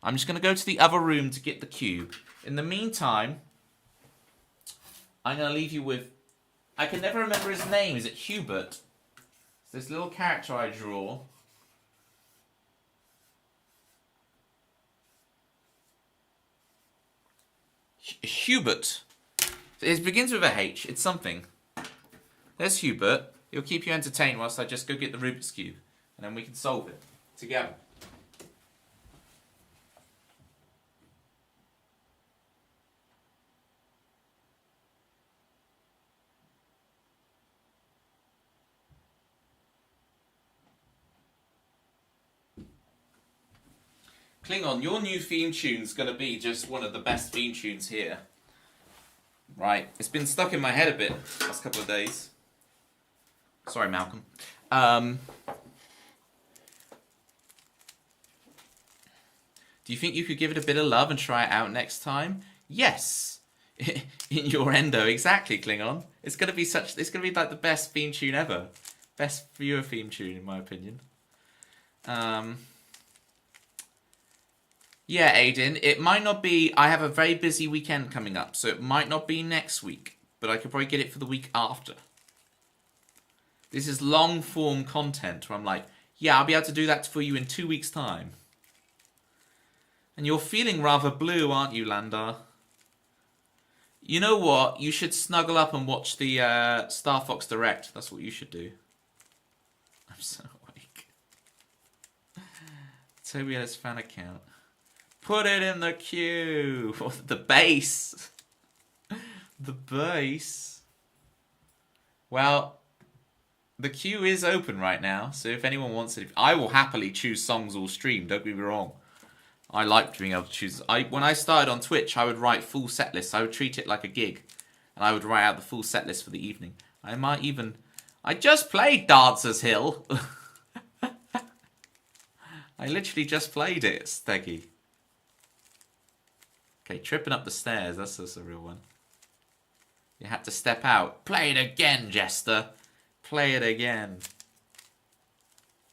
I'm just going to go to the other room to get the cube. In the meantime, I'm going to leave you with... I can never remember his name. Is it Hubert? It's this little character I draw. Hubert. It begins with a H. It's something. There's Hubert. He'll keep you entertained whilst I just go get the Rubik's Cube. And then we can solve it together. Klingon, your new theme tune's going to be just one of the best theme tunes here. Right, it's been stuck in my head a bit the last couple of days. Sorry, Malcolm. Do you think you could give it a bit of love and try it out next time? Yes. In your endo, exactly, Klingon. It's gonna be like the best theme tune ever. Best viewer theme tune, in my opinion. Yeah, Aiden, it might not be... I have a very busy weekend coming up, so it might not be next week, but I could probably get it for the week after. This is long-form content where I'm like, yeah, I'll be able to do that for you in 2 weeks' time. And you're feeling rather blue, aren't you, Landar? You know what? You should snuggle up and watch the Star Fox Direct. That's what you should do. I'm so awake. Toby had his fan account. Put it in the queue. The bass. The bass. Well, the queue is open right now, so if anyone wants it, I will happily choose songs all stream. Don't get me wrong. I like being able to choose. When I started on Twitch, I would write full set lists. I would treat it like a gig, and I would write out the full set list for the evening. I just played Dancer's Hill. I literally just played it, Steggy. Okay, tripping up the stairs. That's a real one. You had to step out. Play it again, Jester. Play it again.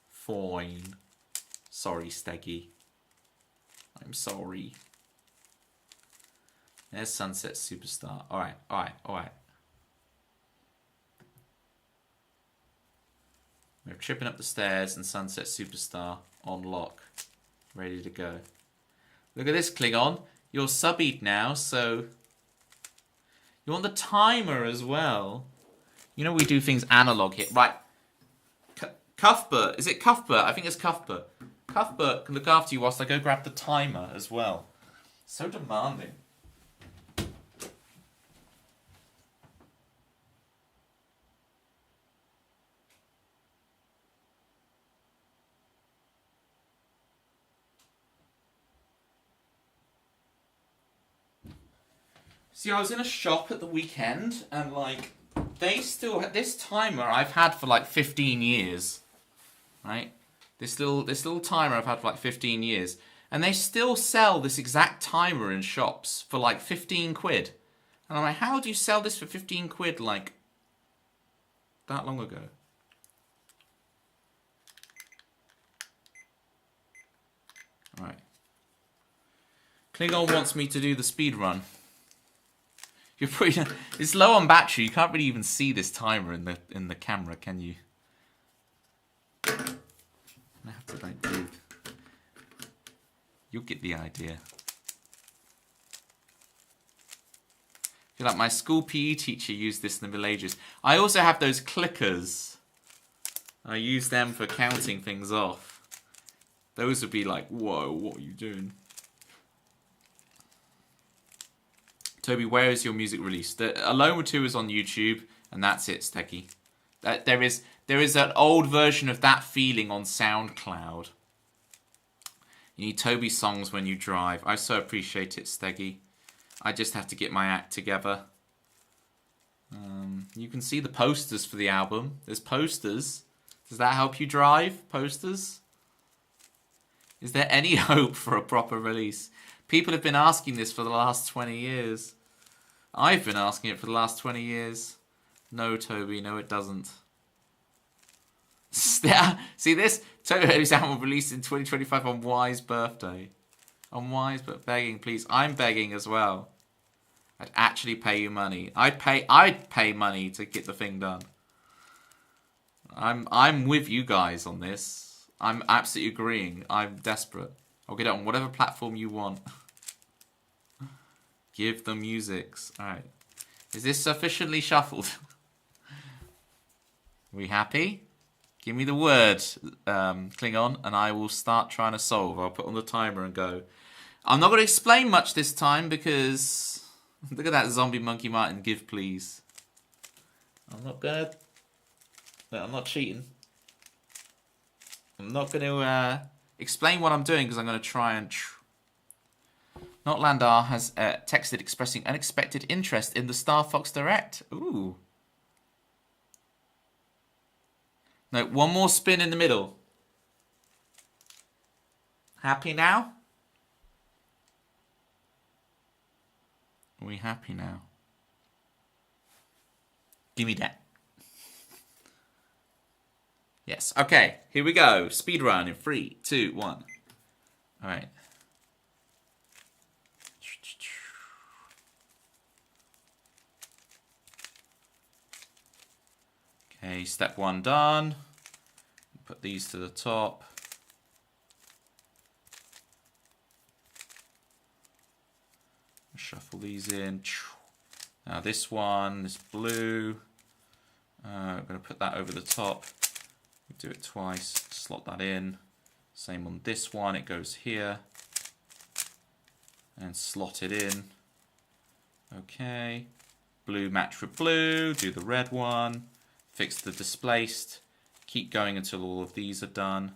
Fine. Sorry, Steggy. I'm sorry. There's Sunset Superstar. Alright. We're tripping up the stairs and Sunset Superstar on lock. Ready to go. Look at this, Klingon. You're subbied now, so... You want the timer as well. You know we do things analog here. Right. Cuthbert. Is it Cuthbert? I think it's Cuthbert. Cuthbert can look after you whilst I go grab the timer as well. So demanding. See, I was in a shop at the weekend and like they still had this timer I've had for like 15 years. Right? This little timer I've had for like 15 years. And they still sell this exact timer in shops for like 15 quid. And I'm like, how do you sell this for 15 quid like that long ago? Alright. Klingon wants me to do the speed run. You're pretty, it's low on battery. You can't really even see this timer in the camera, can you? I have to like do. You'll get the idea. I feel like my school PE teacher used this in the Middle Ages. I also have those clickers. I use them for counting things off. Those would be like, whoa, what are you doing? Toby, where is your music released? Alone with Two is on YouTube, and that's it, Steggy. There is an old version of That Feeling on SoundCloud. You need Toby's songs when you drive. I so appreciate it, Steggy. I just have to get my act together. You can see the posters for the album. There's posters. Does that help you drive? Posters? Is there any hope for a proper release? People have been asking this for the last 20 years. I've been asking it for the last 20 years. No, Toby, no it doesn't. See this? Toby's album released in 2025 on Y's birthday. On Y's, but begging, please. I'm begging as well. I'd actually pay you money. I'd pay money to get the thing done. I'm with you guys on this. I'm absolutely agreeing. I'm desperate. I'll get it on whatever platform you want. Give the musics. Alright. Is this sufficiently shuffled? We happy? Give me the word, Klingon, and I will start trying to solve. I'll put on the timer and go. I'm not going to explain much this time because... Look at that zombie monkey Martin. Give, please. I'm not going to... No, I'm not cheating. I'm not going to explain what I'm doing because I'm going to try and... Not Landar has texted expressing unexpected interest in the Star Fox Direct. Ooh. No, one more spin in the middle. Happy now? Are we happy now? Give me that. Yes. Okay. Here we go. Speed run in 3, 2, 1. All right. Okay. Step 1 done. Put these to the top. Shuffle these in. Now this one, this blue. I'm going to put that over the top. Do it twice. Slot that in. Same on this one. It goes here. And slot it in. Okay. Blue match with blue. Do the red one. Fix the displaced. Keep going until all of these are done.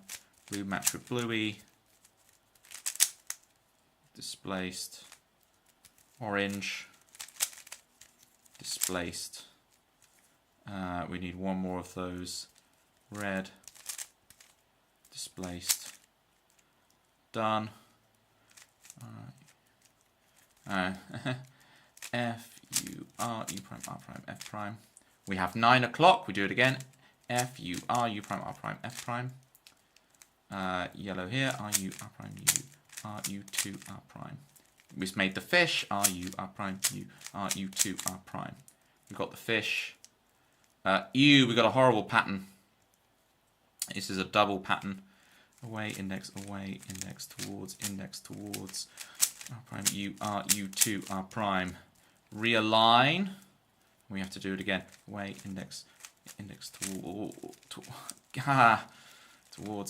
Blue match with bluey. Displaced. Orange. Displaced. We need one more of those. Red. Displaced. Done. Alright. F, U, R, U prime, R prime, F prime. We have 9 o'clock. We do it again. F, U, R, U prime, R prime, F prime. Yellow here. R, U, R prime, U, R, U, 2, R prime. We just made the fish. R, U, R prime, U, R, U, 2, R prime. We got the fish. U, we got a horrible pattern. This is a double pattern. Away, index, towards, R prime, U, R, U, 2, R prime. Realign. We have to do it again. Away, index, towards,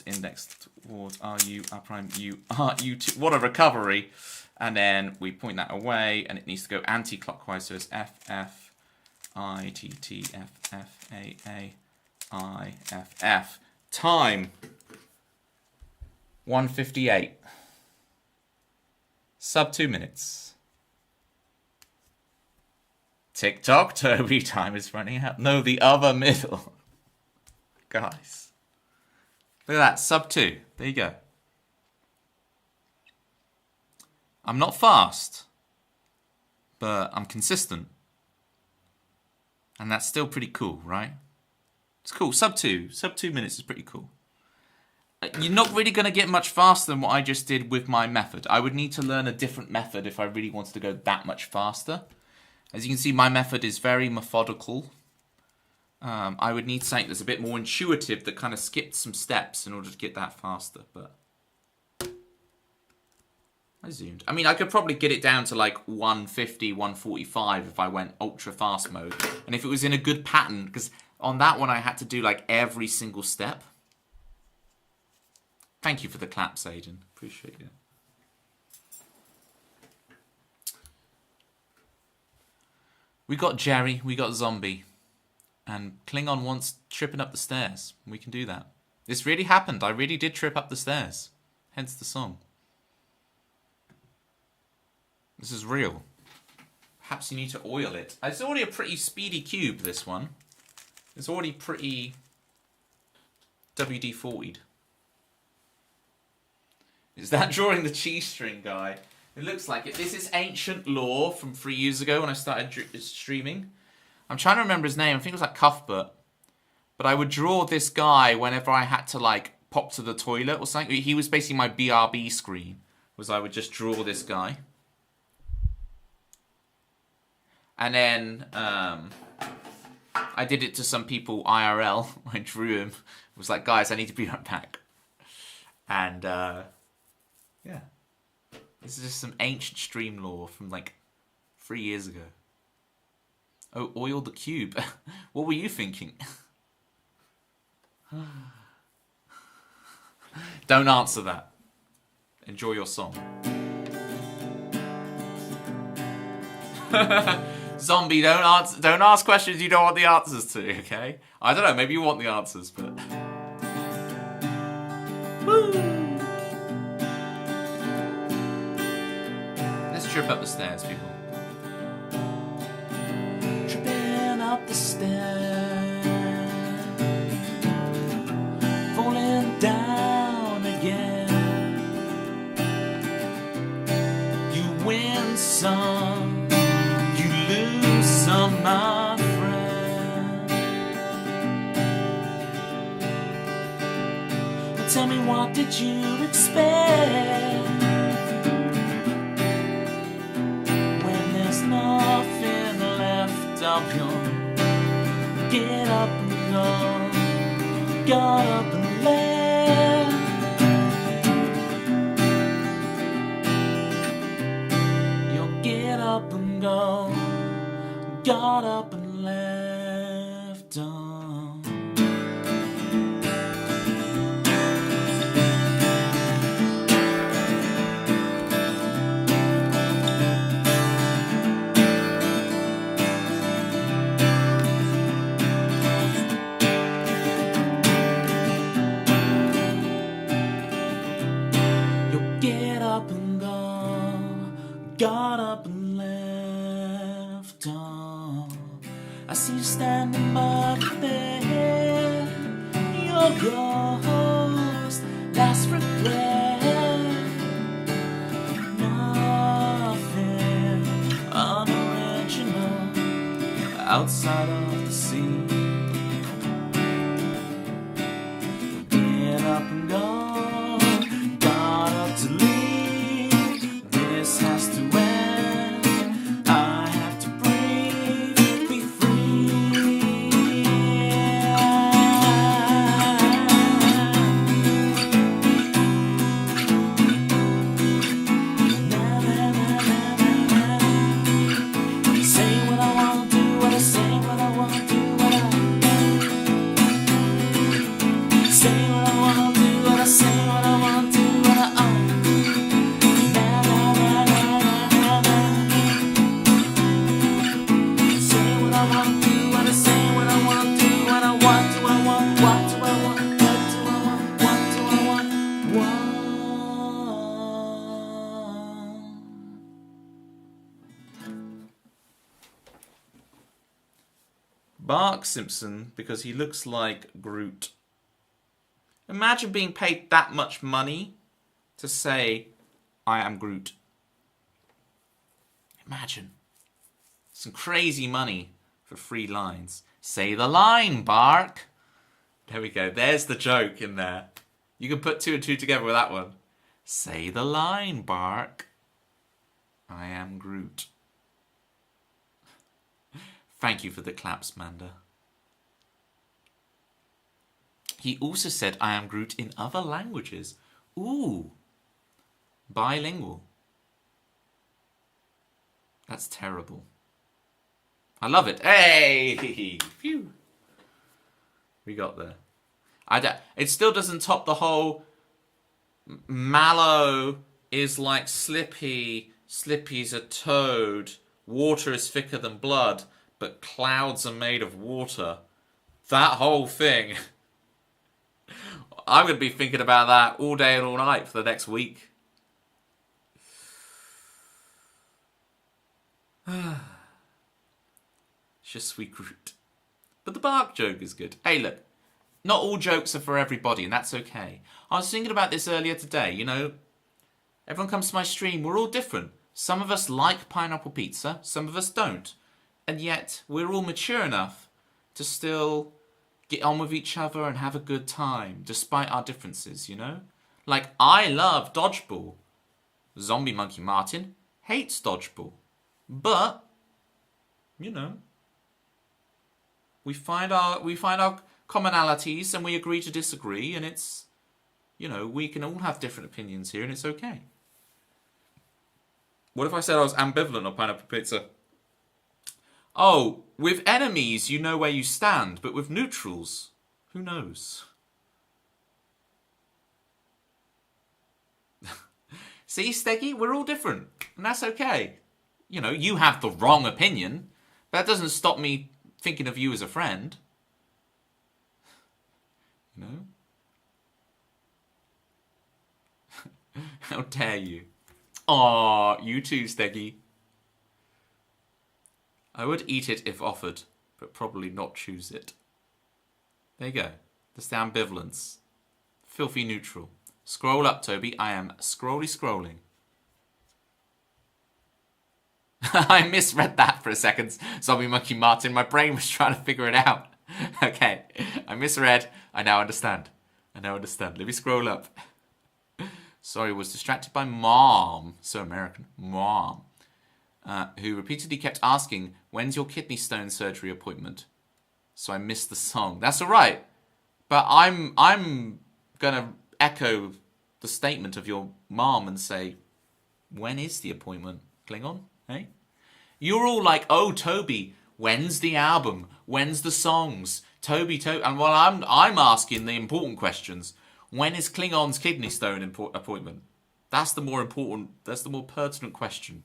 index, towards, R, U, R prime, U, R, U, 2. What a recovery. And then we point that away, and it needs to go anti-clockwise, so it's F, F, I, T, T, F, F, A, I, F, F. Time. 1:58. Sub 2 minutes. TikTok, Toby, time is running out. No, the other middle. Guys. Look at that, sub 2. There you go. I'm not fast, but I'm consistent. And that's still pretty cool, right? It's cool. Sub 2 minutes is pretty cool. You're not really going to get much faster than what I just did with my method. I would need to learn a different method if I really wanted to go that much faster. As you can see, my method is very methodical. I would need something that's a bit more intuitive that kind of skipped some steps in order to get that faster. But I zoomed. I mean, I could probably get it down to like 150, 145 if I went ultra fast mode. And if it was in a good pattern, because on that one I had to do like every single step. Thank you for the claps, Aiden. Appreciate it. We got Jerry, we got Zombie. And Klingon wants tripping up the stairs. We can do that. This really happened. I really did trip up the stairs. Hence the song. This is real. Perhaps you need to oil it. It's already a pretty speedy cube, this one. It's already pretty WD-40'd. Is that drawing the cheese string guy? It looks like it. This is ancient lore from 3 years ago when I started streaming. I'm trying to remember his name. I think it was like Cuthbert. But I would draw this guy whenever I had to like pop to the toilet or something. He was basically my BRB screen. Was I would just draw this guy. And then I did it to some people IRL. I drew him. I was like, guys, I need to be right back. And yeah. This is just some ancient stream lore from like 3 years ago. Oh, oil the cube. What were you thinking? Don't answer that. Enjoy your song. Zombie, don't ask questions you don't want the answers to, okay? I don't know, maybe you want the answers, but... Woo! Let's trip up the stairs, people. Tripping up the stairs, falling down again. You win some, you lose some, my friend. Tell me, what did you expect? Nothing left of you. Get up and go. Got up and left. You'll get up and go. Got up and left. I see you standing by the bed. Your ghost, last regret. Nothing unoriginal outside of the sea. Been up and gone, got up to leave. This has to end. I have to breathe, be free. Na, na, na, na, na, na. Say what I want, do what I say, what I want, do what I say, what I want, do what I say, what I want, do what I na, na, na, na, na, na. Say what I want, do what I say, what I want, do what I want, do I want, what do I want, what do I want, what do I want, what. Bart Simpson, because he looks like Groot. Imagine being paid that much money to say, I am Groot. Imagine. Some crazy money for 3 lines. Say the line, Bark. There we go. There's the joke in there. You can put 2 and 2 together with that one. Say the line, Bark. I am Groot. Thank you for the claps, Manda. He also said, I am Groot in other languages. Ooh. Bilingual. That's terrible. I love it. Hey! Phew. We got there. It still doesn't top the whole Mallow is like Slippy. Slippy's a toad. Water is thicker than blood, but clouds are made of water. That whole thing. I'm going to be thinking about that all day and all night for the next week. Je suis Groot. But the bark joke is good. Hey, look. Not all jokes are for everybody, and that's okay. I was thinking about this earlier today, you know. Everyone comes to my stream, we're all different. Some of us like pineapple pizza, some of us don't. And yet, we're all mature enough to still get on with each other and have a good time, despite our differences, you know? Like, I love dodgeball. Zombie Monkey Martin hates dodgeball. But, you know, we find our commonalities and we agree to disagree, and it's, you know, we can all have different opinions here and it's okay. What if I said I was ambivalent on pineapple pizza? Oh, with enemies you know where you stand, but with neutrals, who knows? See, Steggy, we're all different, and that's okay. You know, you have the wrong opinion, but that doesn't stop me thinking of you as a friend. You know? How dare you? Aw, you too, Steggy. I would eat it if offered, but probably not choose it. There you go. That's the ambivalence. Filthy neutral. Scroll up, Toby. I am scrolling. I misread that for a second. Zombie Monkey Martin. My brain was trying to figure it out. Okay. I misread. I now understand. Let me scroll up. Sorry, was distracted by Mom. So American. Mom. Who repeatedly kept asking, when's your kidney stone surgery appointment? So I missed the song. That's all right. But I'm going to echo the statement of your mom and say, when is the appointment, Klingon? Hey? You're all like, oh, Toby, when's the album? When's the songs? Toby. And while I'm asking the important questions, when is Klingon's kidney stone appointment? That's the more pertinent question.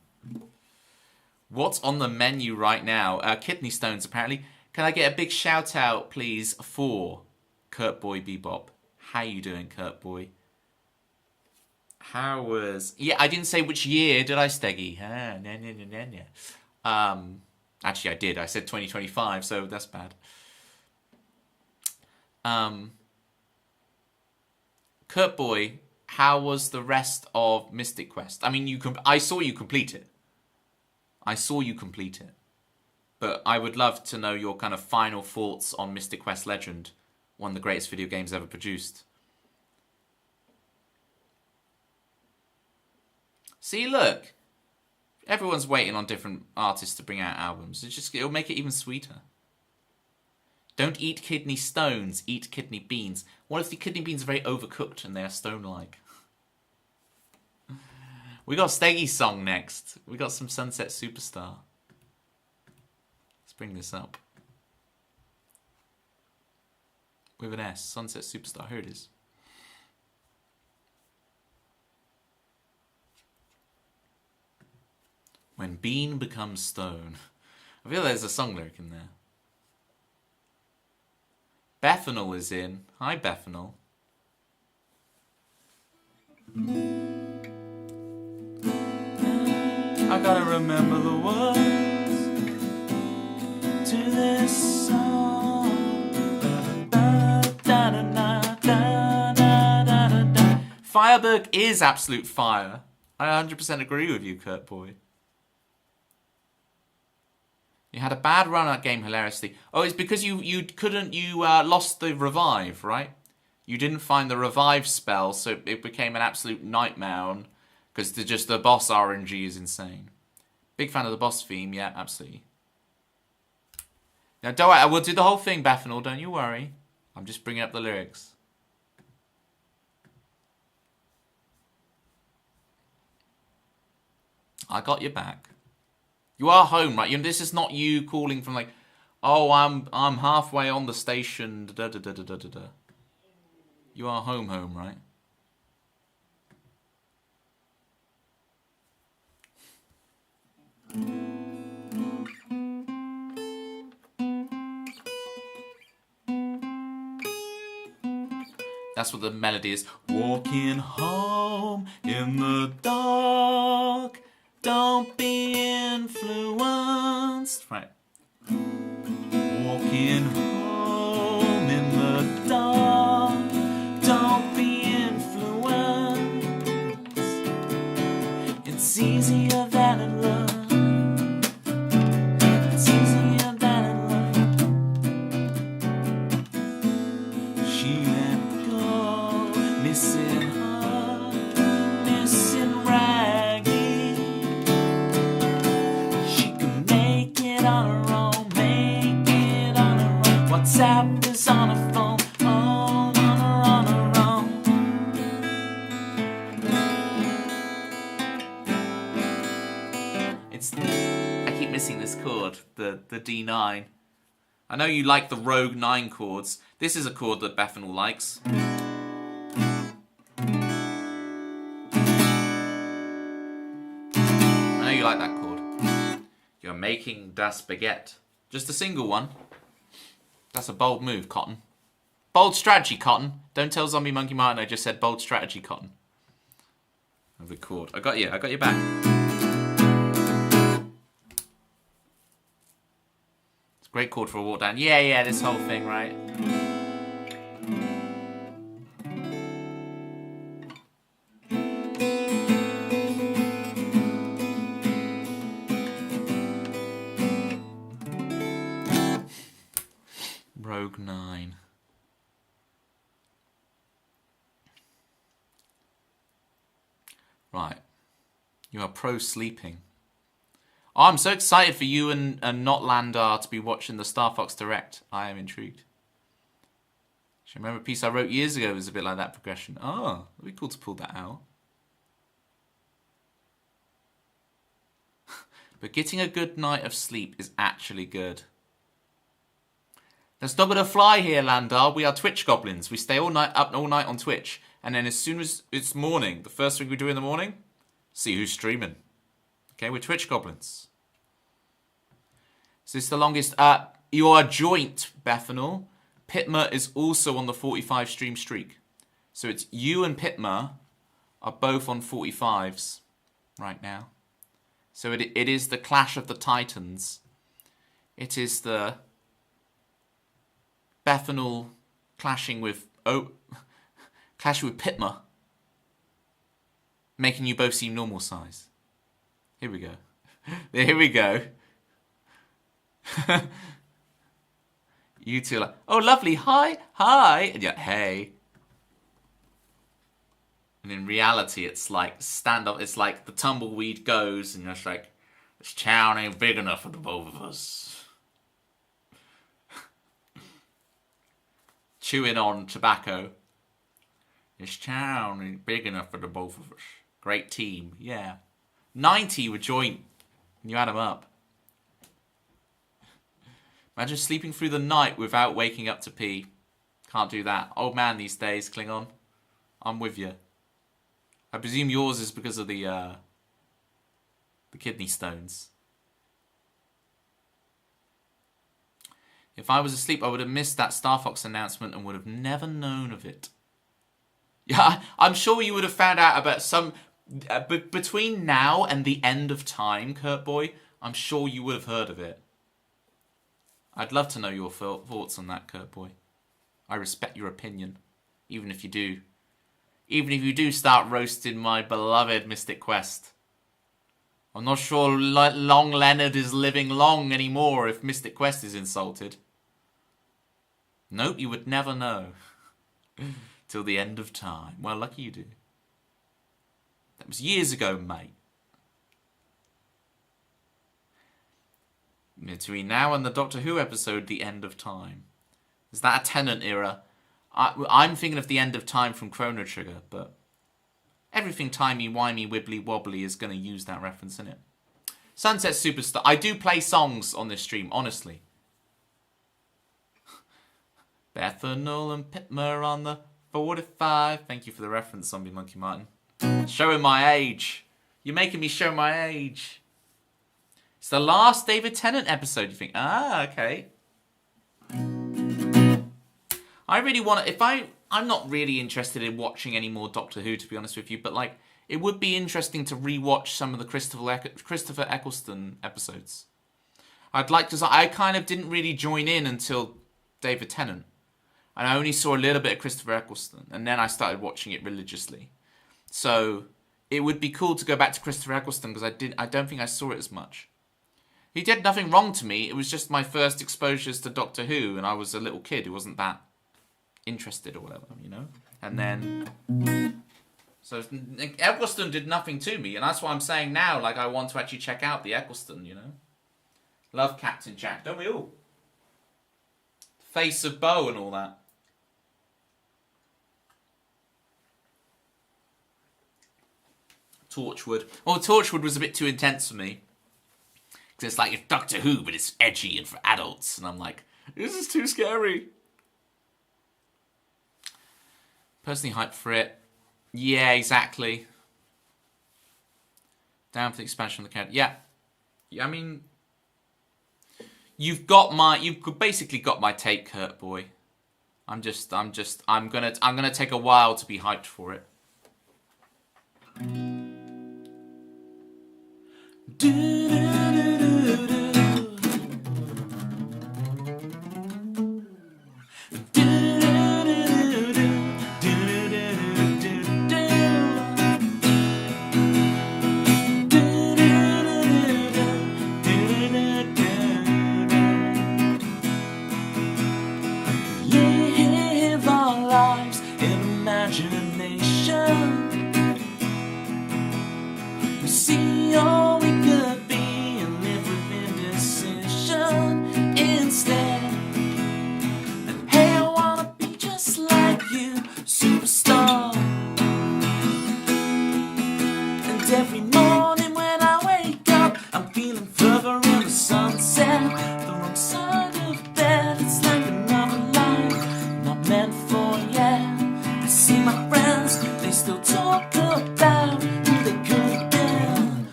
What's on the menu right now? Kidney stones, apparently. Can I get a big shout out, please, for Kurt Boy Bebop? How you doing, Kurt Boy? How was... Yeah, I didn't say which year, did I, Steggy? Actually, I did. I said 2025, so that's bad. Kurt Boy, how was the rest of Mystic Quest? I mean, I saw you complete it. But I would love to know your kind of final thoughts on Mystic Quest Legend, one of the greatest video games ever produced. See, look. Everyone's waiting on different artists to bring out albums. It'll make it even sweeter. Don't eat kidney stones, eat kidney beans. What if the kidney beans are very overcooked and they are stone-like? We got Steggy's song next. We got some Sunset Superstar. Let's bring this up. With an S, Sunset Superstar. Here it is. When bean becomes stone. I feel there's a song lyric in there. Bethanol is in. Hi, Bethanol. I gotta remember the words to this song. Fireberg is absolute fire. I 100% agree with you, Kurt Boy. You had a bad run at game hilariously. Oh, it's because you lost the revive, right? You didn't find the revive spell, so it became an absolute nightmare. Because the boss RNG is insane. Big fan of the boss theme, yeah, absolutely. Now, don't worry, I will do the whole thing, Bethanol, don't you worry. I'm just bringing up the lyrics. I got your back. You are home, right? This is not you calling from like, oh, I'm halfway on the station. Da, da, da, da, da, da. You are home, right? That's what the melody is. Walking home in the dark. Don't be influenced. Right. Walking home in the dark. Don't be influenced. It's easier than in love. It's easier than in love. She let go, missing her, missing Raggy. On her own, make it on her own. WhatsApp is on her phone, on her own. I keep missing this chord, the D9. I know you like the Rogue 9 chords. This is a chord that Bethanol likes. I know you like that chord. You're making das Baguette. Just a single one. That's a bold move, Cotton. Bold strategy, Cotton. Don't tell Zombie Monkey Martin I just said bold strategy, Cotton. Of the chord. I got you back. It's a great chord for a walk down. Yeah, this whole thing, right? Rogue 9. Right. You are pro sleeping. Oh, I'm so excited for you and not Landar to be watching the Star Fox Direct. I am intrigued. Do you remember a piece I wrote years ago was a bit like that progression? Oh, it'd be cool to pull that out. But getting a good night of sleep is actually good. That's not going to fly here, Landar. We are Twitch goblins. We stay up all night on Twitch. And then as soon as it's morning, the first thing we do in the morning, see who's streaming. Okay, we're Twitch goblins. So this is the longest. You are joint, Bethanol. Pitma is also on the 45 stream streak. So it's you and Pitma are both on 45s right now. So it is the clash of the titans. It is the Bethanol clashing with Pitmer, making you both seem normal size. Here we go. Here we go. You two are like, oh, lovely, hi, and you're, hey. And in reality, it's like stand up. It's like the tumbleweed goes, and you're just like, this town ain't big enough for the both of us. Chewing on tobacco. This town ain't big enough for the both of us. Great team, yeah. 90 would join, and you add them up. Imagine sleeping through the night without waking up to pee. Can't do that. Old man these days, Klingon. I'm with you. I presume yours is because of the kidney stones. If I was asleep, I would have missed that Star Fox announcement and would have never known of it. Yeah, I'm sure you would have found out about some... between now and the end of time, Kurt Boy, I'm sure you would have heard of it. I'd love to know your thoughts on that, Kurt Boy. I respect your opinion, even if you do. Even if you do start roasting my beloved Mystic Quest. I'm not sure Long Leonard is living long anymore if Mystic Quest is insulted. Nope, you would never know. Till the end of time. Well, lucky you do. That was years ago, mate. Between now and the Doctor Who episode, The End of Time. Is that a Tennant era? I'm thinking of The End of Time from Chrono Trigger, but everything timey-wimey, wibbly-wobbly is going to use that reference, in it. Sunset Superstar. I do play songs on this stream, honestly. Bethanol and Pitmer on the 45. Thank you for the reference, Zombie Monkey Martin. Showing my age. You're making me show my age. It's the last David Tennant episode, you think? Ah, okay. I really want to... I'm not really interested in watching any more Doctor Who, to be honest with you, but, like, it would be interesting to rewatch some of the Christopher Eccleston episodes. I'd like to... I kind of didn't really join in until David Tennant. And I only saw a little bit of Christopher Eccleston, and then I started watching it religiously. So, it would be cool to go back to Christopher Eccleston, because I don't think I saw it as much. He did nothing wrong to me. It was just my first exposures to Doctor Who, and I was a little kid who wasn't that interested or whatever, you know? And then... So, Eccleston did nothing to me, and that's what I'm saying now. Like, I want to actually check out the Eccleston, you know? Love Captain Jack, don't we all? Face of Bo and all that. Torchwood. Well, Torchwood was a bit too intense for me. It's like, it's Doctor Who, but it's edgy and for adults. And I'm like, this is too scary. Personally hyped for it. Yeah, exactly. Down for the expansion of the character. Yeah. I mean, you've basically got my take, Kurt Boy. I'm gonna take a while to be hyped for it. Live our lives in imagination. We see all we could be and live with indecision instead. And hey, I wanna be just like you, superstar. And every morning when I wake up, I'm feeling further in the sunset. The wrong side of bed, it's like another life not meant for yet. I see my friends, they still talk about who they could have been,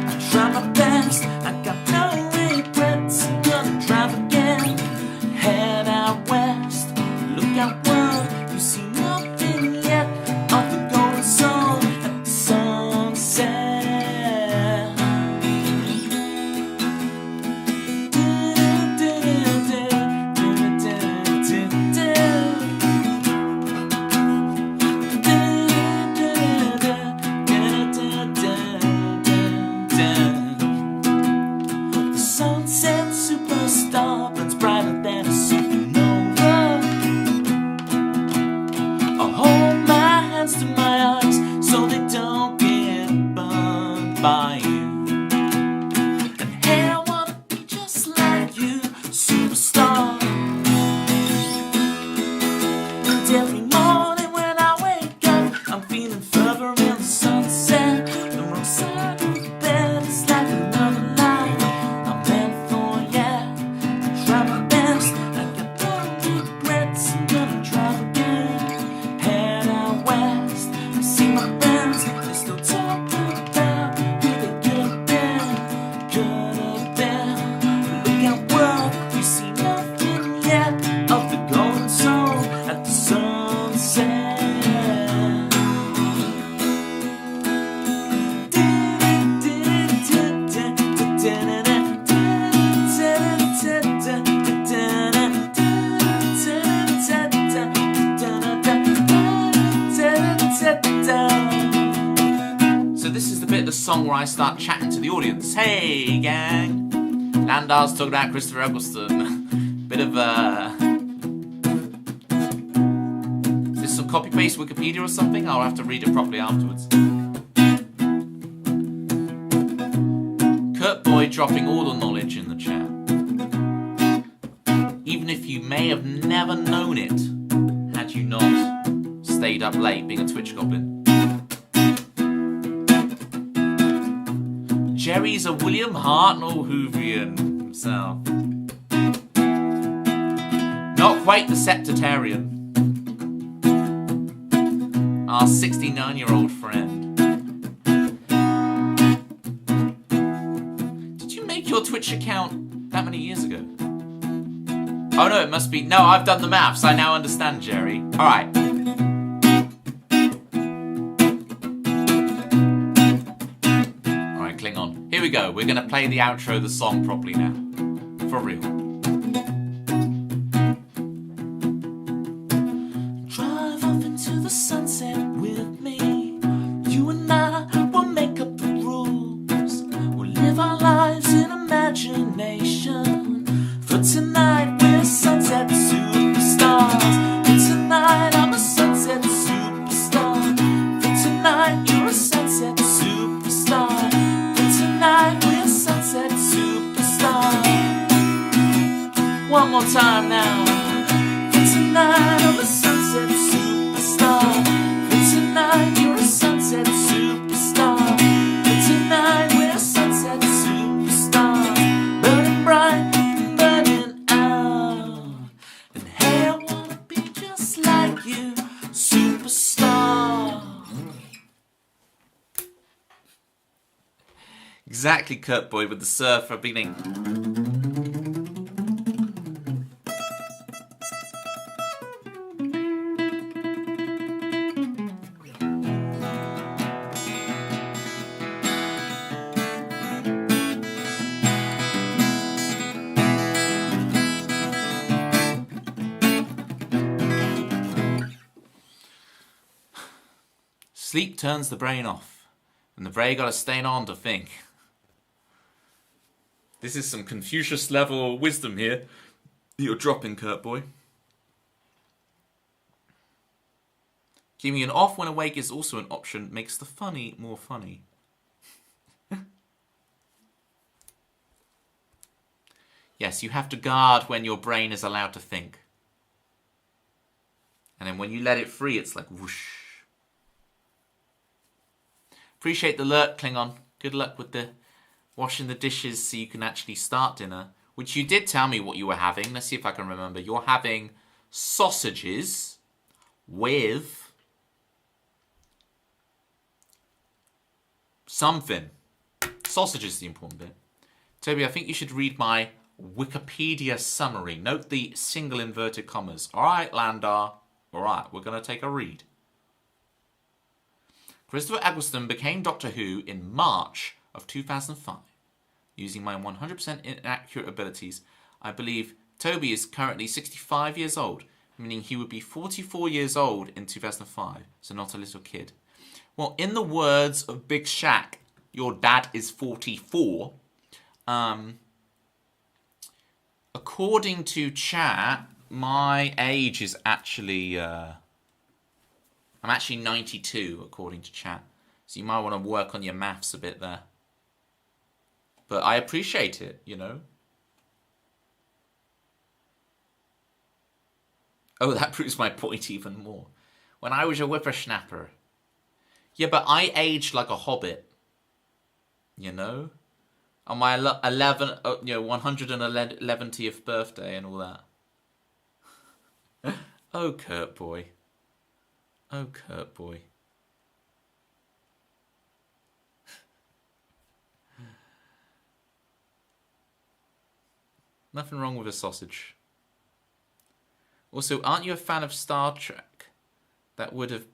I try my best, I got no regrets, I'm gonna drive again, head out west, look out world, you see nothing yet of the golden sun at the sunset. song where I start chatting to the audience. Hey, gang! Landar's talking about Christopher Eccleston. Bit of Is this some copy-paste Wikipedia or something? I'll have to read it properly afterwards. Kurt Boyd dropping all the knowledge in the chat. Even if you may have never known it, had you not stayed up late being a Twitch goblin. Jerry's a William Hartnell Hoovian himself. Not quite the septitarian. Our 69-year-old friend. Did you make your Twitch account that many years ago? Oh no, it must be... No, I've done the maths. I now understand, Jerry. Alright. Alright, Klingon. Here we go. We're going to play the outro of the song properly now. For real. Drive off into the sunset with me. You and I will make up the rules. We'll live our lives in imagination. For tonight we're sunset superstars. For tonight I'm a sunset superstar. For tonight you're a sunset superstar. For tonight we're sunset superstars. One more time now. For tonight I'm a sunset superstar. For tonight you're a sunset superstar. For tonight we're sunset superstars. Burning bright, burning out. And hey, I wanna be just like you, superstar. Exactly, Kurt Boyd with the surfer beginning. Sleep turns the brain off, and the brain gotta stay on to think. This is some Confucius level wisdom here you're dropping, Kurt Boy. Keeping an off when awake is also an option, makes the funny more funny. Yes, you have to guard when your brain is allowed to think. And then when you let it free, it's like whoosh. Appreciate the alert, Klingon. Good luck with the washing the dishes so you can actually start dinner. Which you did tell me what you were having. Let's see if I can remember. You're having sausages with something. Sausage is the important bit. Toby, I think you should read my Wikipedia summary. Note the single inverted commas. Alright, Landar. Alright, we're going to take a read. Christopher Eccleston became Doctor Who in March of 2005. Using my 100% inaccurate abilities, I believe Toby is currently 65 years old, meaning he would be 44 years old in 2005, so not a little kid. Well, in the words of Big Shaq, your dad is 44. According to chat, my age is actually... I'm actually 92, according to chat. So you might want to work on your maths a bit there. But I appreciate it, you know. Oh, that proves my point even more. When I was a whippersnapper. Yeah, but I aged like a hobbit. You know? On my 111th birthday and all that. Oh, Kurt Boy. Oh, Kurt Boy. Nothing wrong with a sausage. Also, aren't you a fan of Star Trek? That would have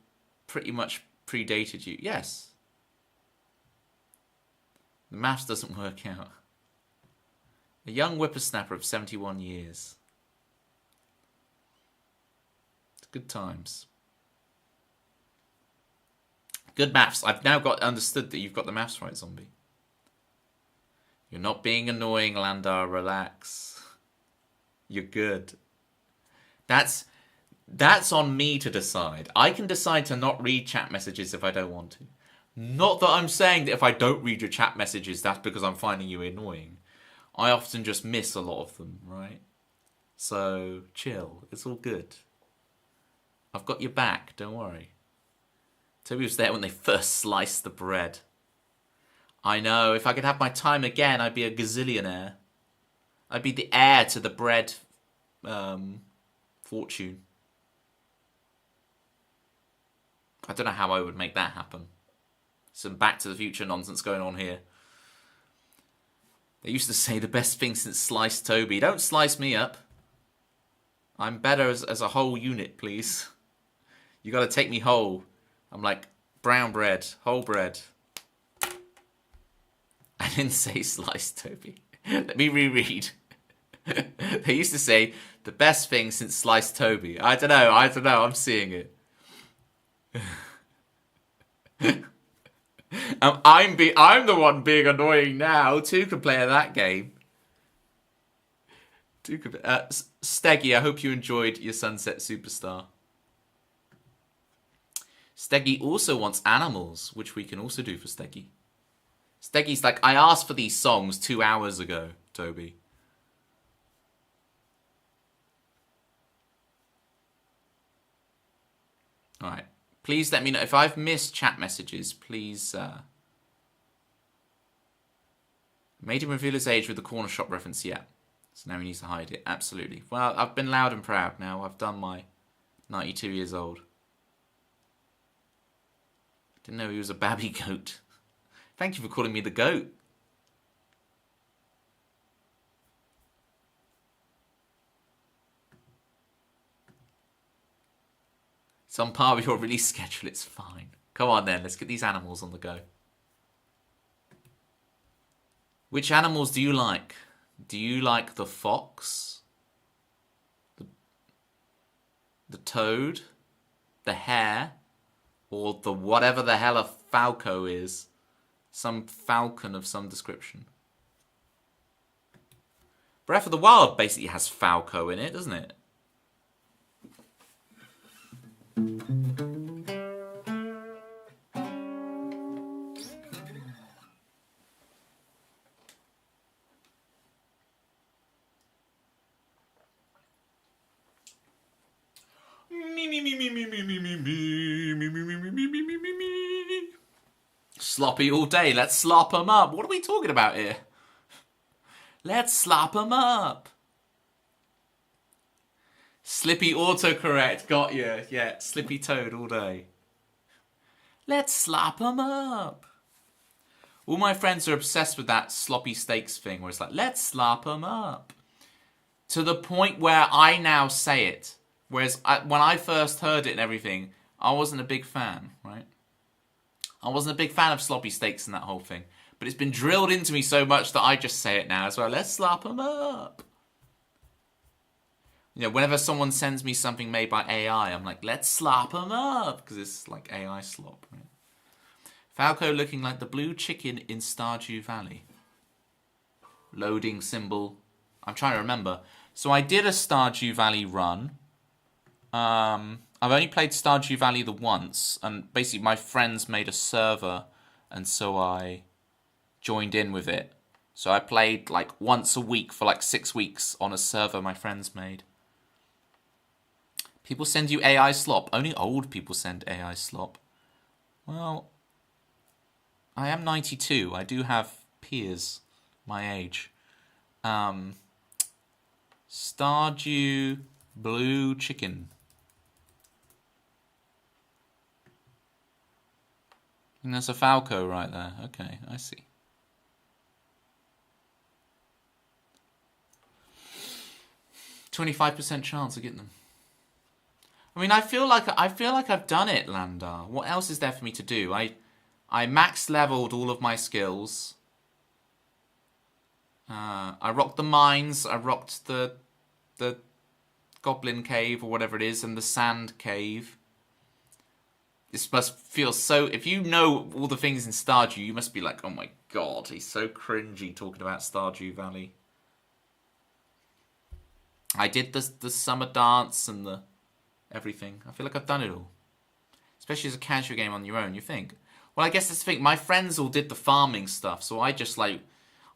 pretty much predated you. Yes. The maths doesn't work out. A young whippersnapper of 71 years. It's good times. Good maths. I've now got understood that you've got the maths right, zombie. You're not being annoying, Landar. Relax. You're good. That's on me to decide. I can decide to not read chat messages if I don't want to. Not that I'm saying that if I don't read your chat messages, that's because I'm finding you annoying. I often just miss a lot of them, right? So, chill. It's all good. I've got your back, don't worry. Toby was there when they first sliced the bread. I know, if I could have my time again, I'd be a gazillionaire. I'd be the heir to the bread fortune. I don't know how I would make that happen. Some Back to the Future nonsense going on here. They used to say the best thing since sliced Toby. Don't slice me up. I'm better as a whole unit, please. You gotta take me whole. I'm like brown bread, whole bread. I didn't say sliced Toby. Let me reread. They used to say the best thing since sliced Toby. I don't know. I'm seeing it. I'm the one being annoying now. Two can play that game. Steggy, I hope you enjoyed your Sunset Superstar. Steggy also wants animals, which we can also do for Steggy. Steggy's like, I asked for these songs 2 hours ago, Toby. Alright. Please let me know. If I've missed chat messages, please... Made him reveal his age with the corner shop reference, yeah. So now he needs to hide it. Absolutely. Well, I've been loud and proud now. I've done my 92 years old. Didn't know he was a babby goat. Thank you for calling me the goat. It's on par with your release schedule. It's fine. Come on then. Let's get these animals on the go. Which animals do you like? Do you like the fox? The toad? The hare? Or the whatever the hell a falco is? Some falcon of some description. Breath of the Wild basically has falco in it, doesn't it? Sloppy all day. Let's slop 'em up. What are we talking about here? Let's slop 'em up. Slippy autocorrect. Got you. Yeah, Slippy Toad all day. Let's slop 'em up. All my friends are obsessed with that sloppy steaks thing where it's like, let's slop 'em up. To the point where I now say it. Whereas when I first heard it and everything, I wasn't a big fan, right? I wasn't a big fan of sloppy steaks and that whole thing. But it's been drilled into me so much that I just say it now as well. Let's slop 'em up. You know, whenever someone sends me something made by AI, I'm like, let's slop 'em up. Because it's like AI slop, right? Falco looking like the blue chicken in Stardew Valley. Loading symbol. I'm trying to remember. So I did a Stardew Valley run. I've only played Stardew Valley the once, and basically my friends made a server, and so I joined in with it. So I played like once a week for like 6 weeks on a server my friends made. People send you AI slop. Only old people send AI slop. Well, I am 92. I do have peers my age. Stardew Blue Chicken. And there's a falco right there. Okay, I see. %25 chance of getting them. I mean, I feel like I've done it, Landar. What else is there for me to do? I max leveled all of my skills. I rocked the mines. I rocked the goblin cave or whatever it is, and the sand cave. This must feel so... If you know all the things in Stardew, you must be like, oh my god, he's so cringy talking about Stardew Valley. I did the summer dance and the everything. I feel like I've done it all. Especially as a casual game on your own, you think. Well, I guess that's the thing. My friends all did the farming stuff, so I just like...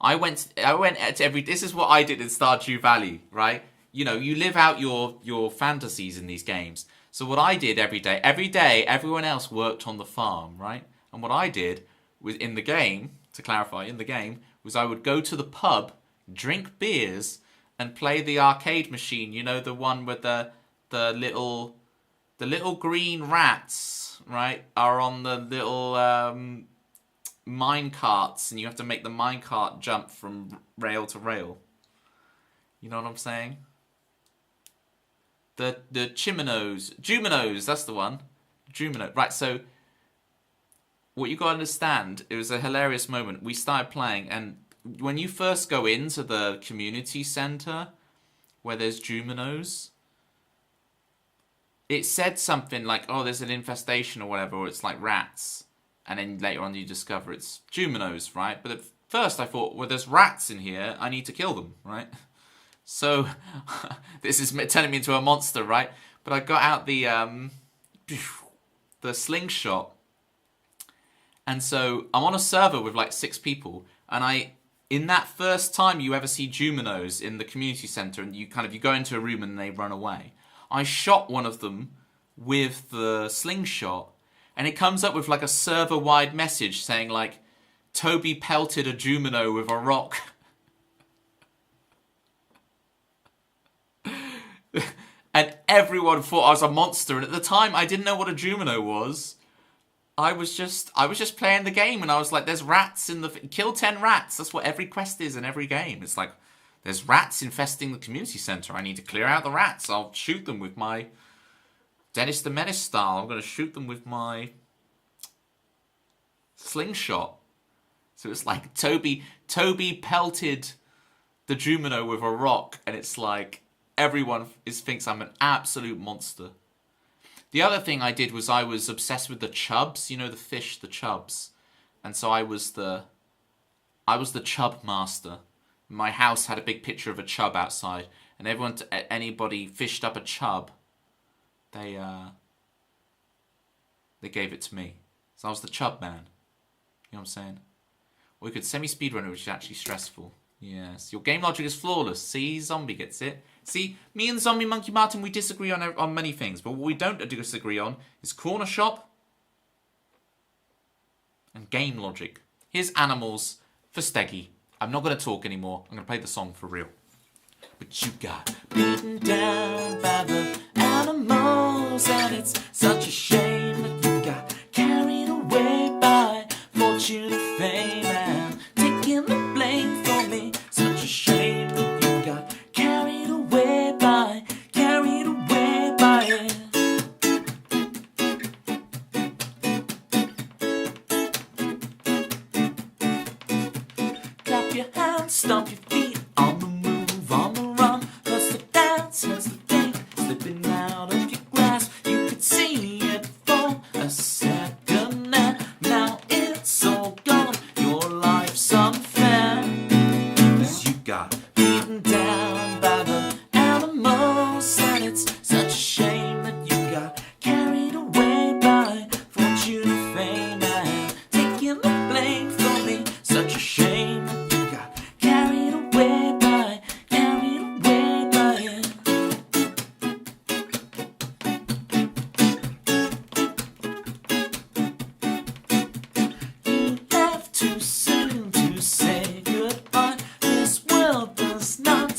I went to every... This is what I did in Stardew Valley, right? You know, you live out your fantasies in these games. So what I did every day, everyone else worked on the farm, right? And what I did was in the game, to clarify, in the game, was I would go to the pub, drink beers, and play the arcade machine. You know, the one with the little green rats, right, are on the little mine carts, and you have to make the mine cart jump from rail to rail. You know what I'm saying? The Juminos, that's the one. Jumino. Right, so what you got to understand, it was a hilarious moment. We started playing, and when you first go into the community center where there's Juminos, it said something like, oh, there's an infestation or whatever, or it's like rats. And then later on you discover it's Juminos, right? But at first I thought, well, there's rats in here, I need to kill them, right? So, this is turning me into a monster, right? But I got out the slingshot. And so, I'm on a server with like 6 people, and in that first time you ever see Juminos in the community center, and you go into a room and they run away, I shot one of them with the slingshot, and it comes up with like a server-wide message saying like, Toby pelted a Jumino with a rock. And everyone thought I was a monster, and at the time I didn't know what a Jumino was. I was just playing the game, and I was like, there's rats in the... Kill 10 rats. That's what every quest is in every game. It's like, there's rats infesting the community center. I need to clear out the rats. I'll shoot them with my... Dennis the Menace style. I'm going to shoot them with my... slingshot. So it's like, Toby pelted the Jumino with a rock, and it's like, everyone thinks I'm an absolute monster. The other thing I did was I was obsessed with the chubs, you know, the fish, the chubs. And so I was the chub master. My house had a big picture of a chub outside, and anybody fished up a chub, they gave it to me. So I was the chub man. You know what I'm saying? Or you could semi-speedrun it, which is actually stressful. Yes, your game logic is flawless. See, Zombie gets it. See, me and Zombie Monkey Martin, we disagree on many things, but what we don't disagree on is corner shop and game logic. Here's Animals for Steggy. I'm not going to talk anymore. I'm going to play the song for real. But you got beaten down by the animals, and it's such a shame that you got carried away by fortune and fame and taking the blame for me. Such a shame that you got carried away by it. Clap your hands, stomp your feet, on the move, on the run, 'cause the dance has the thing slipping out of your grasp. You could see it for a second, and now it's all gone. Your life's unfair, 'cause you got beaten down by the animals, and it's such a shame that you got carried away by fortune and fame and taking the blame for me. Such a shame that you got carried away by it. You left too soon to say goodbye. This world does not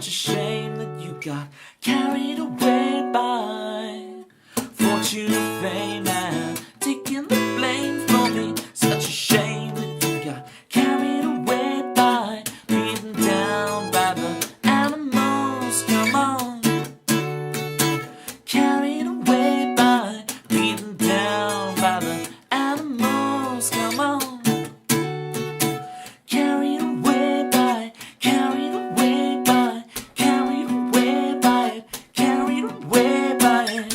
Such a shame that you got carried away by fortune or fame and taking the blame for me. Such a shame that you got carried away by beaten down by the animals. Come on, carried away by beaten down by the animals. Come on, carried away by, carried away by, carried away by, carried away by.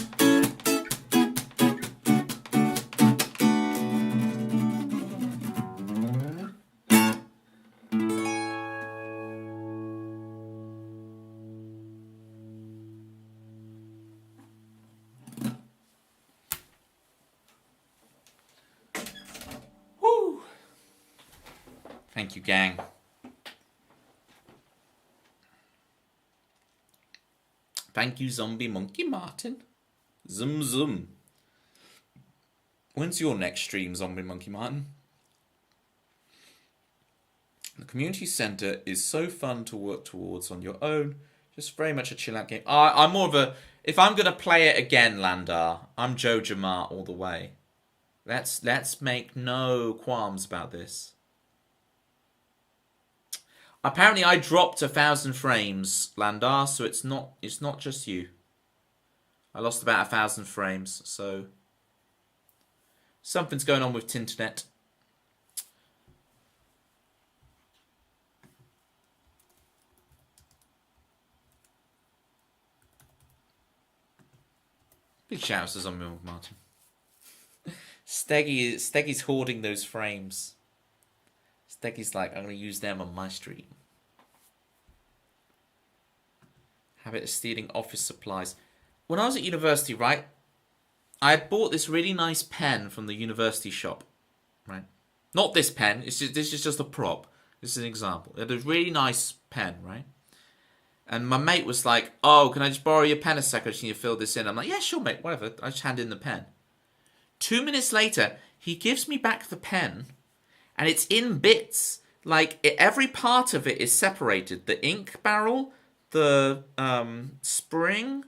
Woo! Thank you, gang. Thank you, Zombie Monkey Martin. Zum zum. When's your next stream, Zombie Monkey Martin? The community centre is so fun to work towards on your own. Just very much a chill out game. I'm more of a... If I'm going to play it again, Landar, I'm Joe Jamart all the way. Let's make no qualms about this. Apparently I dropped 1,000 frames, Landar, so it's not just you. I lost about 1,000 frames, so something's going on with Tinternet. Big shout out to Zombie Martin. Steggy's hoarding those frames. Steggy's like, I'm going to use them on my stream. Habit of stealing office supplies. When I was at university, right, I had bought this really nice pen from the university shop, right? Not this pen. This is just a prop. This is an example. It had a really nice pen, right? And my mate was like, oh, can I just borrow your pen a second? I just need to fill this in. I'm like, yeah, sure, mate, whatever. I just hand in the pen. 2 minutes later, he gives me back the pen, and it's in bits. Like, every part of it is separated. The ink barrel, the spring,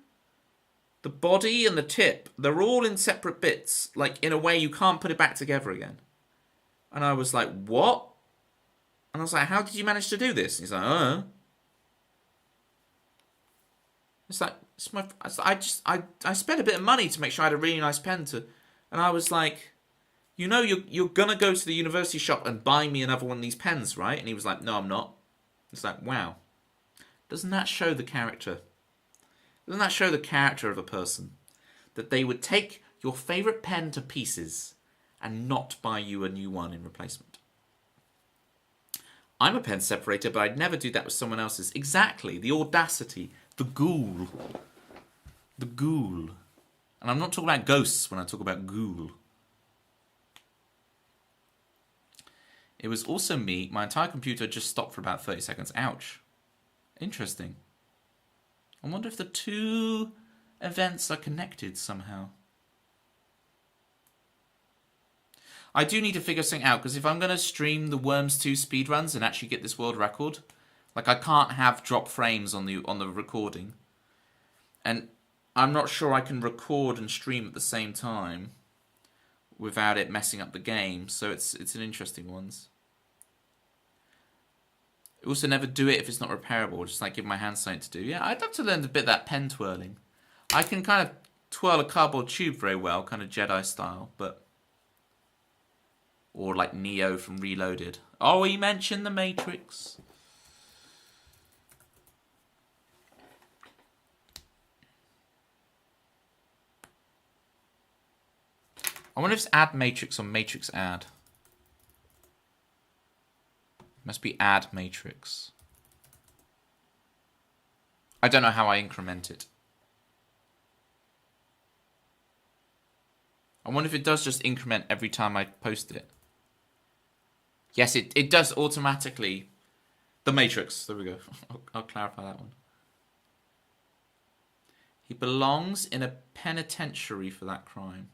the body, and the tip. They're all in separate bits. Like, in a way you can't put it back together again. And I was like, what? And I was like, how did you manage to do this? And he's like, It's like, I spent a bit of money to make sure I had a really nice pen to... And I was like, you know, you're going to go to the university shop and buy me another one of these pens, right? And he was like, no, I'm not. It's like, wow. Doesn't that show the character? Doesn't that show the character of a person? That they would take your favourite pen to pieces and not buy you a new one in replacement. I'm a pen separator, but I'd never do that with someone else's. Exactly. The audacity. The ghoul. The ghoul. And I'm not talking about ghosts when I talk about ghoul. It was also me. My entire computer just stopped for about 30 seconds. Ouch. Interesting. I wonder if the two events are connected somehow. I do need to figure something out, because if I'm going to stream the Worms 2 speedruns and actually get this world record, like, I can't have drop frames on the recording. And I'm not sure I can record and stream at the same time without it messing up the game. So it's an interesting one. Also, never do it if it's not repairable. Just like give my hand something to do. Yeah, I'd love to learn a bit of that pen twirling. I can kind of twirl a cardboard tube very well, kind of Jedi style, but... Or like Neo from Reloaded. Oh, he mentioned the Matrix. I wonder if it's add matrix or matrix add. Must be add matrix. I don't know how I increment it. I wonder if it does just increment every time I post it. Yes, it does automatically. The matrix. There we go. I'll clarify that one. He belongs in a penitentiary for that crime.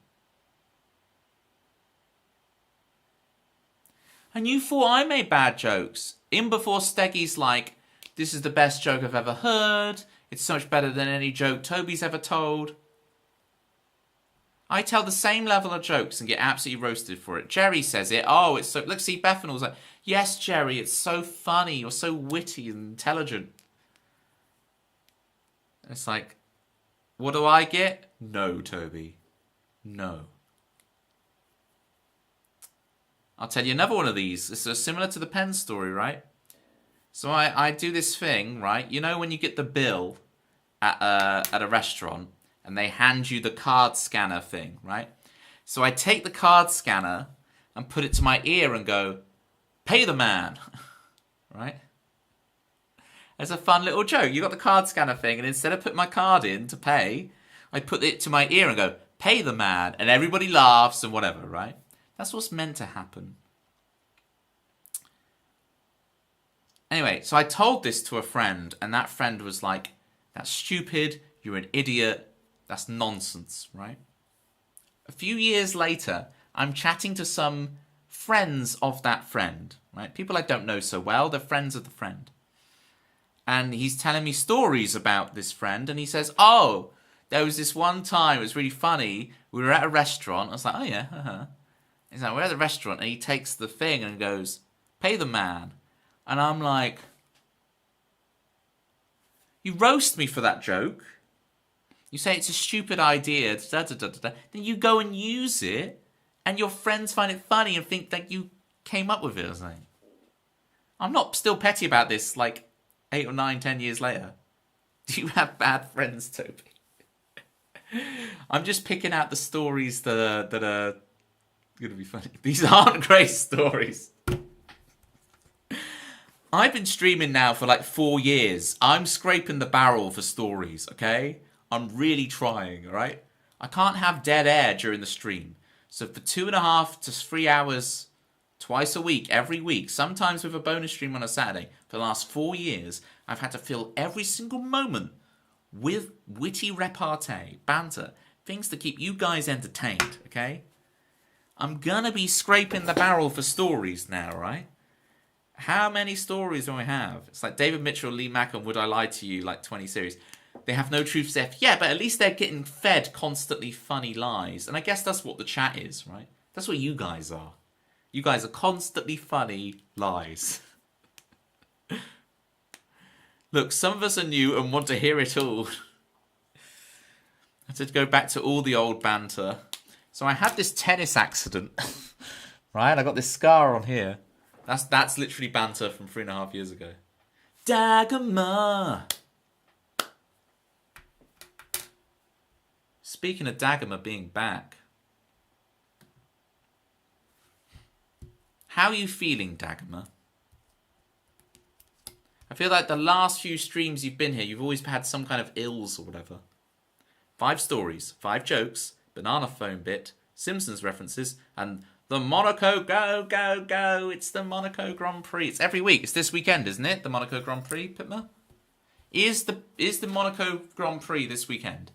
And you thought I made bad jokes. In before Steggy's like, This is the best joke I've ever heard. It's so much better than any joke Toby's ever told. I tell the same level of jokes and get absolutely roasted for it. Jerry says it. Oh, it's so... Look, see, Bethanol's like, yes, Jerry, it's so funny. You're so witty and intelligent. It's like, what do I get? No, Toby. No. I'll tell you another one of these. It's similar to the pen story, right? So I do this thing, right? You know when you get the bill at a restaurant and they hand you the card scanner thing, right? So I take the card scanner and put it to my ear and go, pay the man, right? It's a fun little joke. You got the card scanner thing, and instead of putting my card in to pay, I put it to my ear and go, pay the man, and everybody laughs and whatever, right? That's what's meant to happen. Anyway, so I told this to a friend, and that friend was like, that's stupid, you're an idiot, that's nonsense, right? A few years later, I'm chatting to some friends of that friend, right? People I don't know so well, they're friends of the friend. And he's telling me stories about this friend, and he says, oh, there was this one time, it was really funny, we were at a restaurant. I was like, oh yeah, uh-huh. He's like, we're at the restaurant, and he takes the thing and goes, pay the man. And I'm like, you roast me for that joke. You say it's a stupid idea, then you go and use it, and your friends find it funny and think that you came up with it or something. I'm not still petty about this, like, 8 or 9, 10 years later. Do you have bad friends, Toby? I'm just picking out the stories that are going to be funny. These aren't great stories. I've been streaming now for like 4 years. I'm scraping the barrel for stories, okay? I'm really trying, alright? I can't have dead air during the stream. So for 2.5 to 3 hours, twice a week, every week, sometimes with a bonus stream on a Saturday, for the last 4 years, I've had to fill every single moment with witty repartee, banter, things to keep you guys entertained, okay? I'm gonna be scraping the barrel for stories now, right? How many stories do I have? It's like David Mitchell, Lee Mack, and Would I Lie to You, like 20 series. They have no truths left. Yeah, but at least they're getting fed constantly funny lies. And I guess that's what the chat is, right? That's what you guys are. You guys are constantly funny lies. Look, some of us are new and want to hear it all. I had to go back to all the old banter. So I had this tennis accident, right? I got this scar on here. That's literally banter from 3.5 years ago. Dagmar. Speaking of Dagmar being back. How are you feeling, Dagmar? I feel like the last few streams you've been here, you've always had some kind of ills or whatever. 5 stories, 5 jokes, banana phone bit, Simpsons references, and the Monaco go, go, go. It's the Monaco Grand Prix. It's every week. It's this weekend, isn't it? The Monaco Grand Prix, Pitma? Is the Monaco Grand Prix this weekend?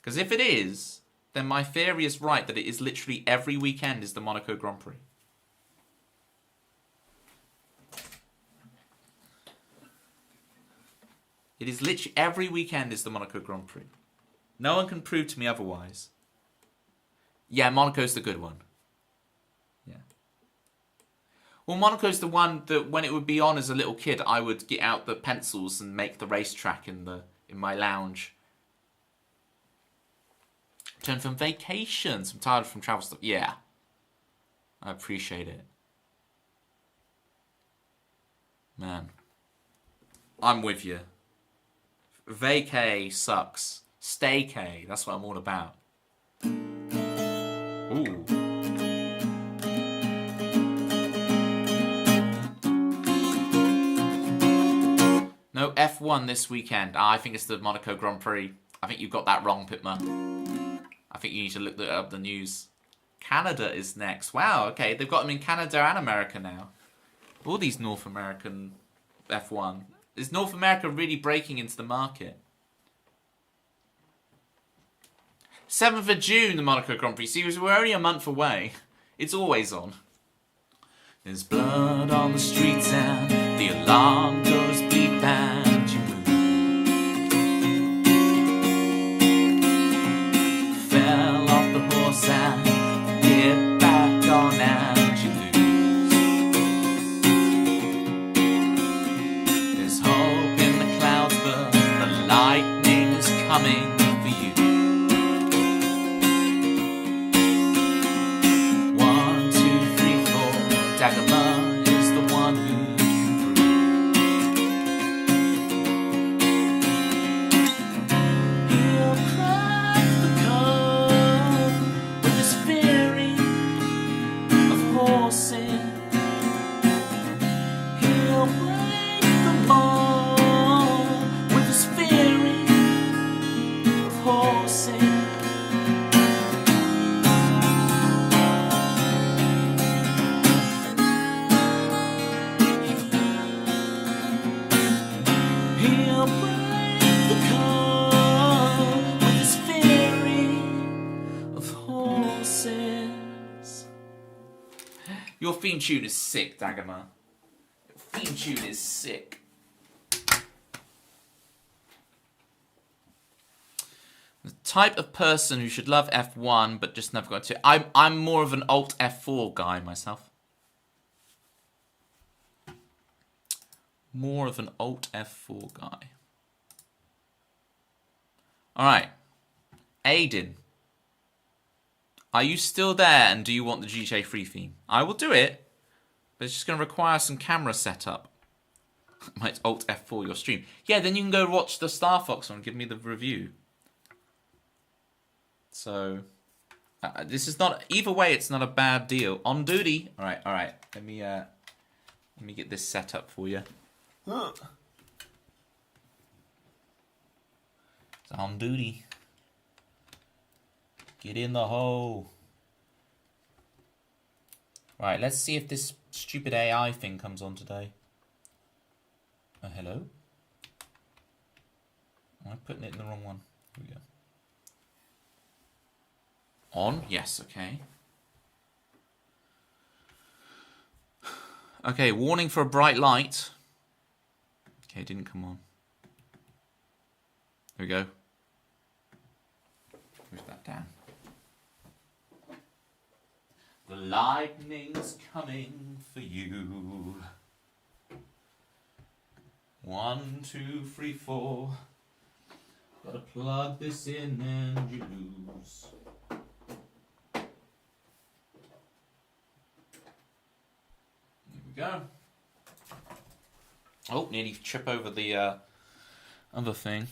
Because if it is, then my theory is right that it is literally every weekend is the Monaco Grand Prix. It is literally every weekend is the Monaco Grand Prix. No one can prove to me otherwise. Yeah, Monaco's the good one. Yeah. Well, Monaco's the one that when it would be on as a little kid, I would get out the pencils and make the racetrack in my lounge. Return from vacations. I'm tired from travel stuff. Yeah. I appreciate it. Man. I'm with you. Vacay sucks. Staycay. That's what I'm all about. Ooh. No F1 this weekend. I think it's the Monaco Grand Prix. I think you've got that wrong, Pitma. I think you need to look up the news. Canada is next. Wow, okay. They've got them in Canada and America now. All these North American F1. Is North America really breaking into the market? 7th of June, the Monaco Grand Prix. See, we're only a month away. It's always on. There's blood on the streets and the alarm goes bleep out. lightning is coming for you. 1, 2, 3, 4. Dagobah is the one who came through. He'll crack the code with his theory of horses. He'll break the mold with his theory of horses. He'll break the code with his theory of horses. Your theme tune is sick, Dagomah. Your theme tune is sick. The type of person who should love F1 but just never got to. I'm more of an Alt F4 guy myself. More of an Alt F4 guy. Alright. Aiden. Are you still there and do you want the GTA 3 theme? I will do it, but it's just going to require some camera setup. Might Alt F4 your stream. Yeah, then you can go watch the Star Fox one and give me the review. So, this is not, either way, it's not a bad deal. On duty. Alright. Let me get this set up for you. It's on duty. Get in the hole. Right, let's see if this stupid AI thing comes on today. Hello? Am I putting it in the wrong one? Here we go. On? Yes, okay. Okay, warning for a bright light. Okay, it didn't come on. There we go. Move that down. The lightning's coming for you. 1, 2, 3, 4. Gotta plug this in and you lose. There we go. Oh, nearly trip over the other thing.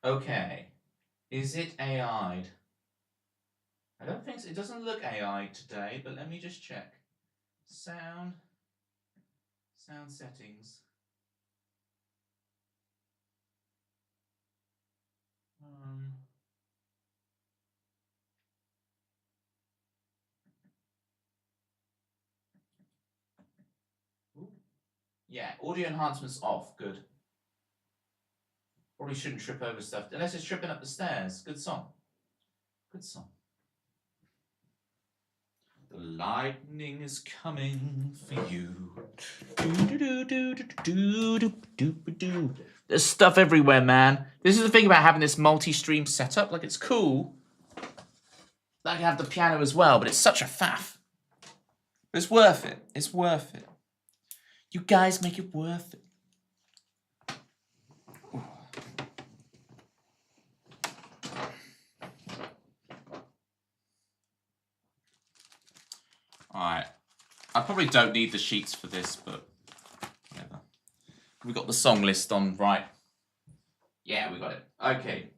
Okay. Is it AI'd? I don't think so. It doesn't look AI'd today, but let me just check. Sound settings. Yeah, audio enhancement's off. Good. Probably shouldn't trip over stuff. Unless it's tripping up the stairs. Good song. Good song. The lightning is coming for you. There's stuff everywhere, man. This is the thing about having this multi-stream setup. Like, it's cool. I can have the piano as well, but it's such a faff. It's worth it. It's worth it. You guys make it worth it. Alright. I probably don't need the sheets for this, but whatever. We got the song list on right. Yeah, we got it. Okay.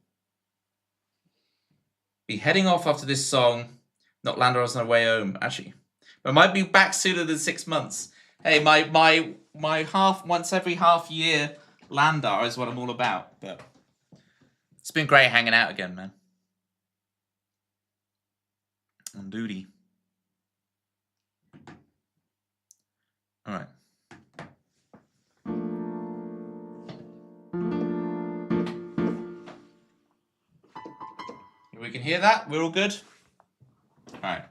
Be heading off after this song. Not land on our way home. Actually, I might be back sooner than 6 months. Hey, my once every half year Landar is what I'm all about. But it's been great hanging out again, man. On duty. All right. We can hear that. We're all good. All right.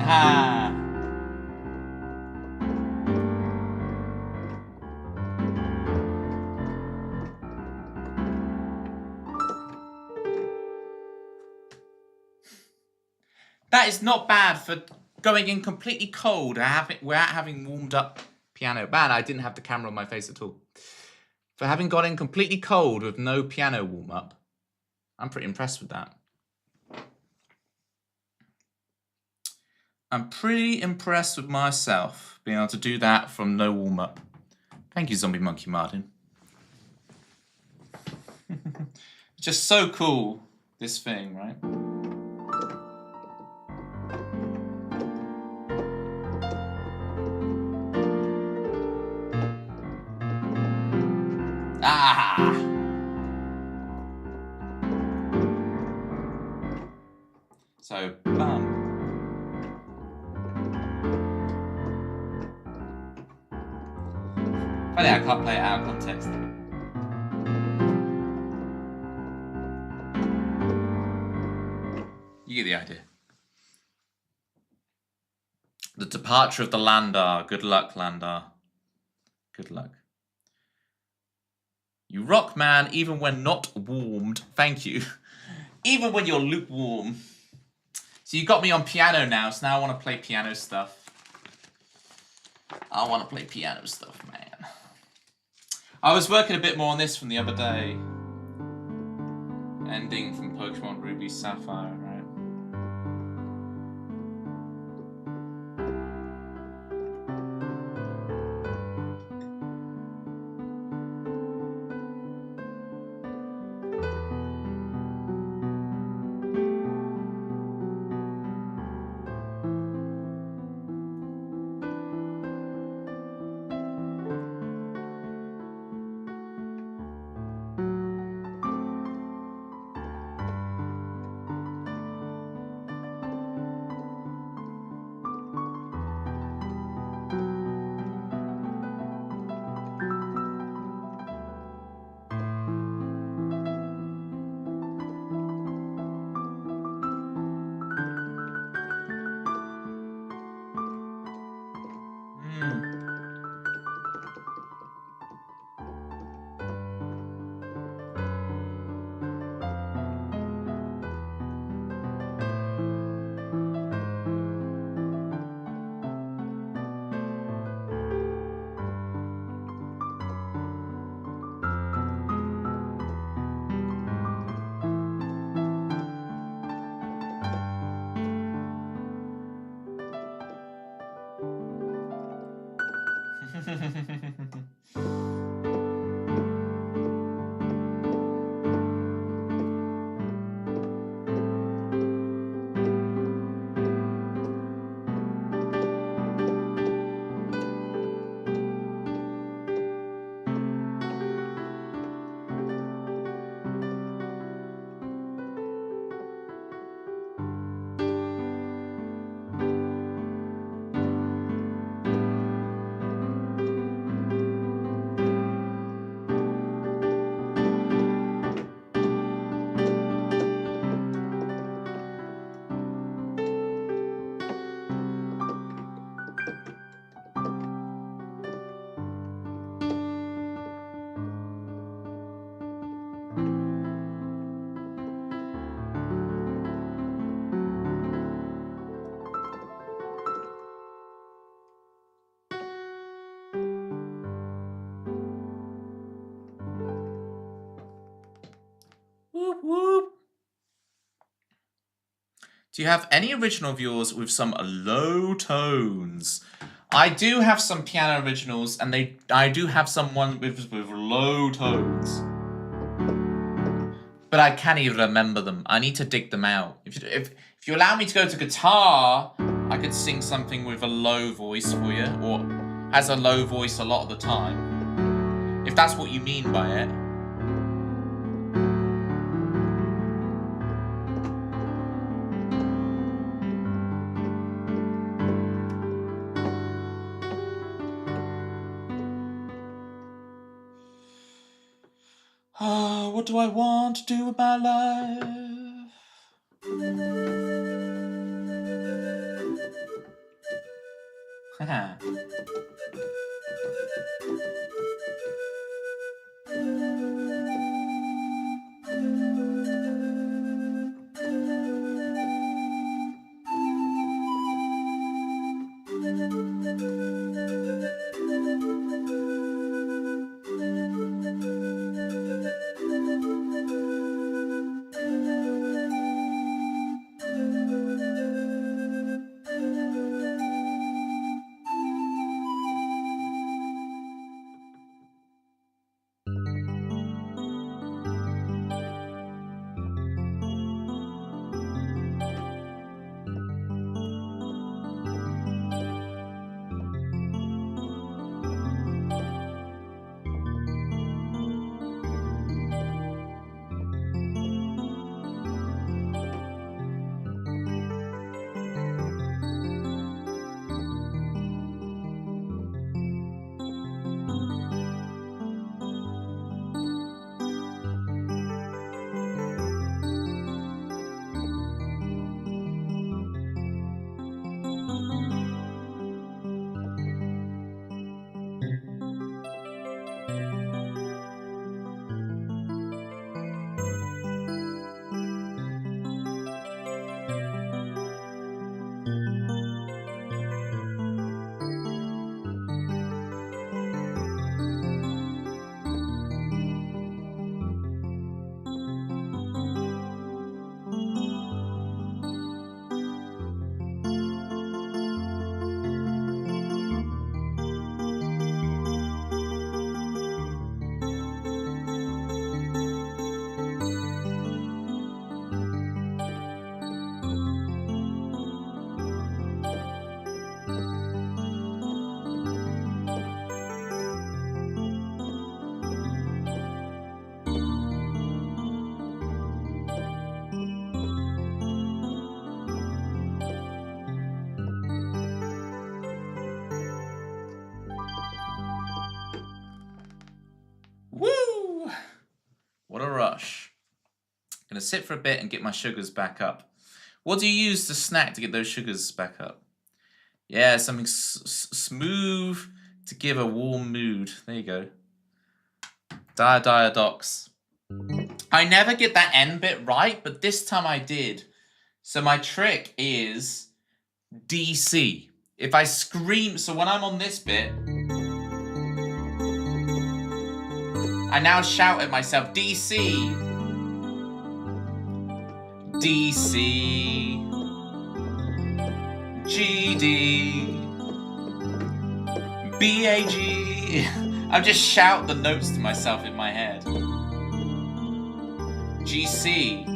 Ah. That is not bad for going in completely cold without having warmed up piano. Man, I didn't have the camera on my face at all. For having gone in completely cold with no piano warm-up, I'm pretty impressed with that. I'm pretty impressed with myself, being able to do that from no warm-up. Thank you, Zombie Monkey Martin. It's just so cool, this thing, right? Ah! So, bam. Funny, I can't play it out of context. You get the idea. The departure of the Landar. Good luck, Landar. Good luck. You rock, man, even when not warmed. Thank you. Even when you're lukewarm. So you got me on piano now, so now I want to play piano stuff. I want to play piano stuff, man. I was working a bit more on this from the other day. Ending from Pokemon Ruby Sapphire, right? Whoop, whoop. Do you have any original of yours with some low tones? I do have some piano originals, and I do have some one with low tones. But I can't even remember them. I need to dig them out. If you allow me to go to guitar, I could sing something with a low voice for you, or has a low voice a lot of the time. If that's what you mean by it. Oh, what do I want to do with my life? Woo! What a rush. Gonna sit for a bit and get my sugars back up. What do you use to snack to get those sugars back up? Yeah, something smooth to give a warm mood. There you go. Docs. I never get that end bit right, but this time I did. So my trick is DC. If I scream, so when I'm on this bit, I now shout at myself, DC. DC. GD. BAG. I just shout the notes to myself in my head. GC.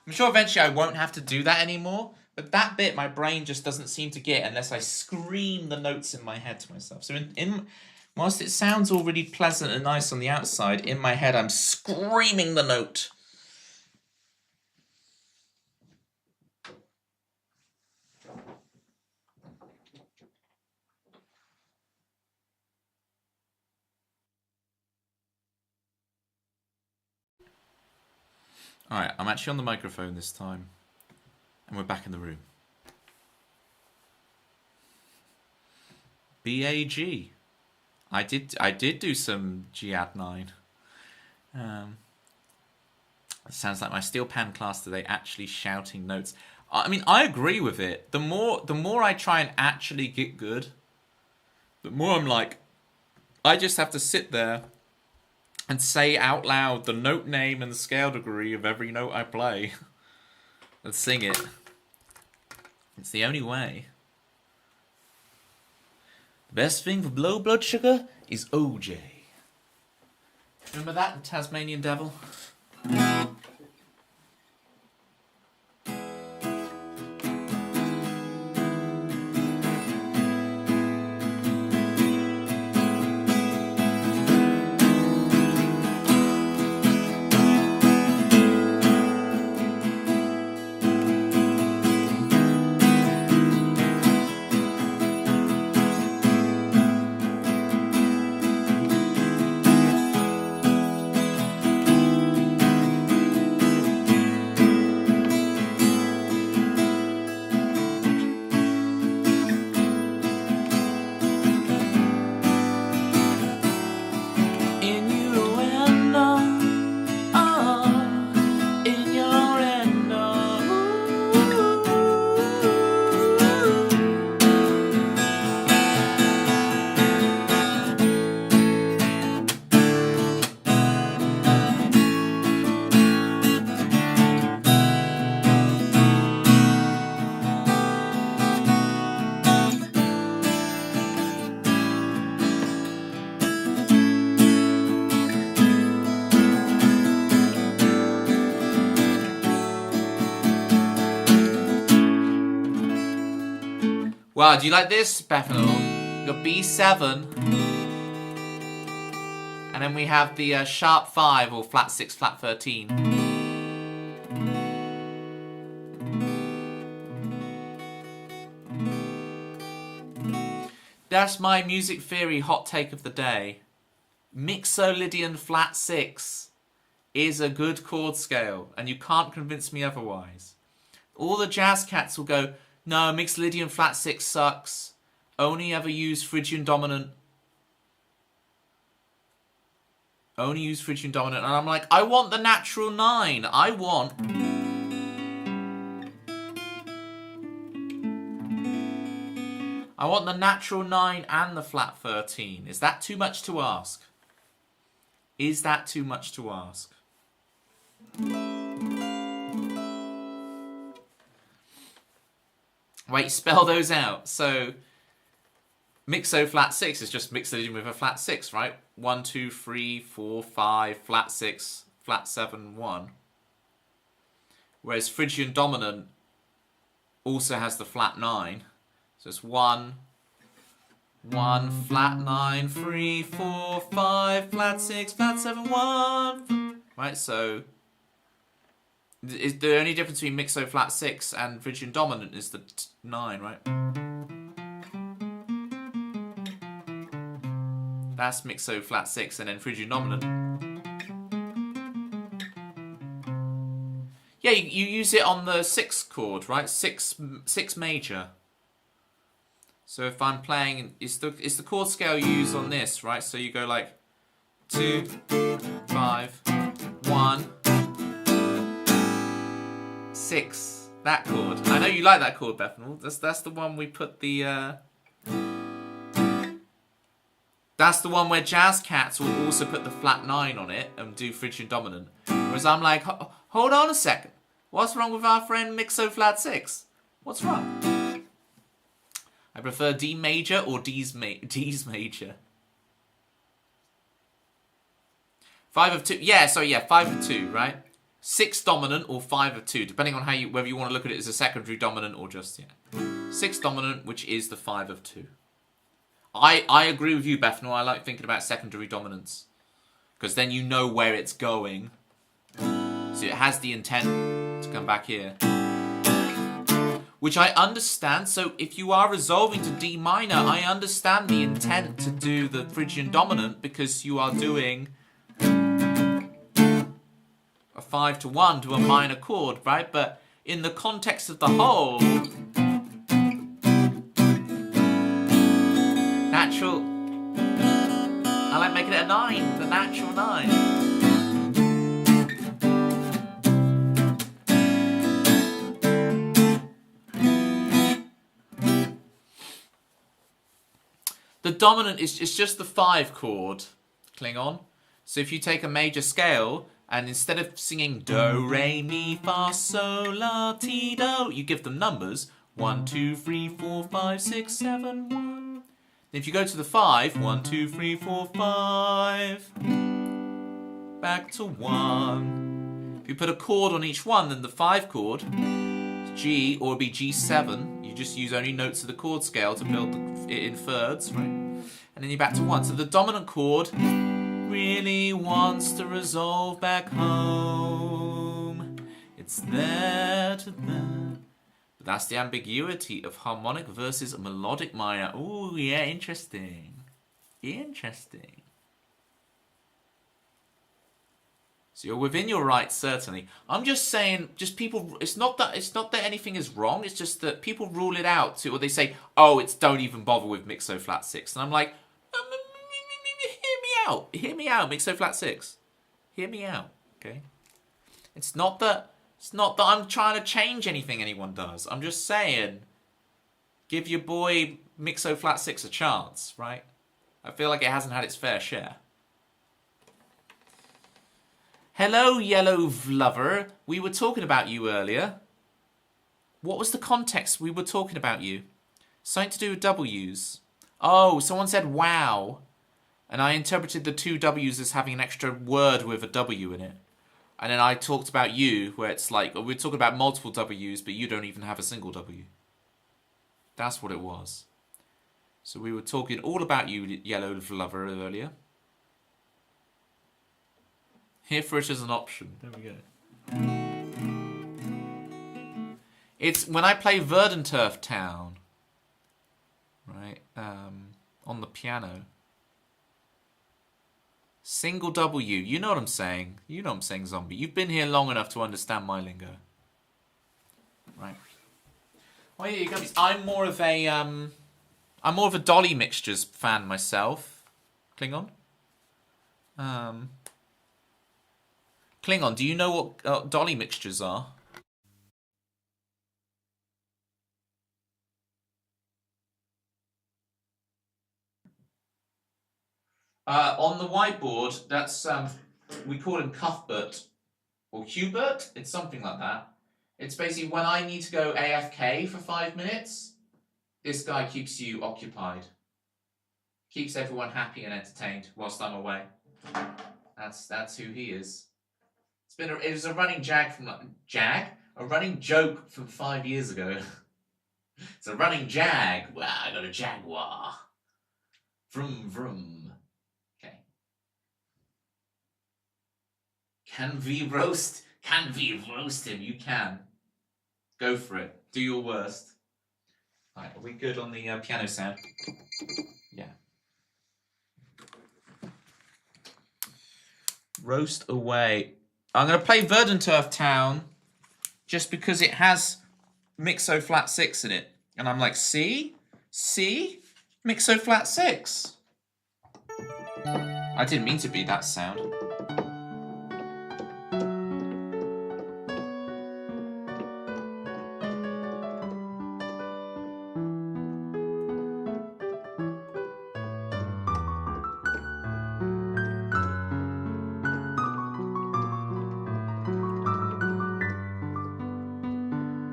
I'm sure eventually I won't have to do that anymore, but that bit my brain just doesn't seem to get unless I scream the notes in my head to myself. So whilst it sounds all really pleasant and nice on the outside, in my head I'm screaming the note. Alright, I'm actually on the microphone this time. And we're back in the room. BAG. I did do some GAD9. It sounds like my steel pan class today actually shouting notes. I mean, I agree with it. The more I try and actually get good, the more I'm like, I just have to sit there and say out loud the note name and the scale degree of every note I play. And sing it. It's the only way. The best thing for low blood sugar is OJ. Remember that, the Tasmanian Devil? Wow, do you like this, Bethanol? You got B7. And then we have the sharp 5 or flat 6, flat 13. That's my music theory hot take of the day. Mixolydian flat 6 is a good chord scale, and you can't convince me otherwise. All the jazz cats will go, no, Mixolydian flat 6 sucks. Only ever use Phrygian dominant. Only use Phrygian dominant. And I'm like, I want the natural 9. I want... the natural 9 and the flat 13. Is that too much to ask? Is that too much to ask? Wait, spell those out. So... Mixo flat 6 is just Mixolydian with a flat 6, right? 1, 2, 3, 4, 5, flat 6, flat 7, 1. Whereas Phrygian dominant also has the flat 9. So it's 1, 1, flat 9, 3, 4, 5, flat 6, flat 7, 1. Right, so is the only difference between Mixo flat 6 and Phrygian dominant is the 9, right? That's Mixo flat 6 and then Phrygian dominant. Yeah, you use it on the 6 chord, right? 6 major. So if I'm playing, it's the chord scale you use on this, right? So you go like 2, 5, 1, 6. That chord. I know you like that chord, Bethanol. That's the one we put the. That's the one where jazz cats will also put the flat 9 on it and do Phrygian dominant. Whereas I'm like, hold on a second. What's wrong with our friend Mixo flat 6? What's wrong? I prefer D major or D's major. 5 of 2. Yeah, so yeah, 5 of 2, right? 6 dominant or 5 of 2, depending on whether you want to look at it as a secondary dominant or just, yeah. 6 dominant, which is the 5 of 2. I agree with you, Bethanol. I like thinking about secondary dominance. Because then you know where it's going. So it has the intent to come back here. Which I understand. So if you are resolving to D minor, I understand the intent to do the Phrygian dominant because you are doing a 5 to 1 to a minor chord, right? But in the context of the whole... Natural. I like making it a 9. The natural 9. The dominant is just the 5 chord. Klingon. So if you take a major scale and instead of singing do, re, mi, fa, sol, la, ti, do, you give them numbers. 1, 2, 3, 4, 5, 6, 7, 1. If you go to the 5, 1, 2, 3, 4, 5, back to 1. If you put a chord on each one, then the 5 chord is G, or it'd be G7. You just use only notes of the chord scale to build it in thirds, right? And then you're back to 1. So the dominant chord really wants to resolve back home. It's there to there. That's the ambiguity of harmonic versus melodic minor. Ooh, yeah, interesting. Interesting. So you're within your rights, certainly. I'm just saying, just people. It's not that anything is wrong. It's just that people rule it out or they say, oh, it's don't even bother with Mixo flat 6, and I'm like, hear me out, Mixo flat 6. Hear me out, okay? It's not that I'm trying to change anything anyone does. I'm just saying, give your boy Mixo flat 6 a chance, right? I feel like it hasn't had its fair share. Hello, Yellow Lover. We were talking about you earlier. What was the context we were talking about you? Something to do with W's. Oh, someone said wow. And I interpreted the 2 W's as having an extra word with a W in it. And then I talked about you, where it's like, we're talking about multiple W's, but you don't even have a single W. That's what it was. So we were talking all about you, Yellow Lover, earlier. Here for it as an option. There we go. It's when I play Verdanturf Town, right? On the piano. Single W. You know what I'm saying. You know what I'm saying, Zombie. You've been here long enough to understand my lingo. Right. Oh yeah, you got me. I'm more of a Dolly Mixtures fan myself. Klingon. Klingon, do you know what Dolly Mixtures are? On the whiteboard, that's we call him Cuthbert or Hubert. It's something like that. It's basically when I need to go AFK for 5 minutes, this guy keeps you occupied. Keeps everyone happy and entertained whilst I'm away. That's who he is. It was a running a running joke from 5 years ago. It's a running jag. Wow, I got a Jaguar. Vroom vroom. Okay. Can we roast him? You can. Go for it. Do your worst. Right, are we good on the piano sound? Yeah. Roast away. I'm going to play Verdanturf Town just because it has Mixo flat 6 in it. And I'm like, see? Mixo flat 6. I didn't mean to be that sound.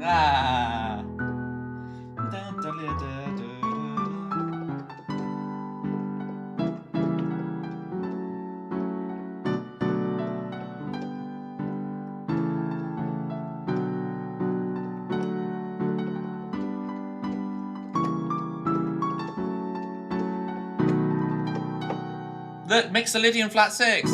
Ah. Look, Mixolydian flat 6.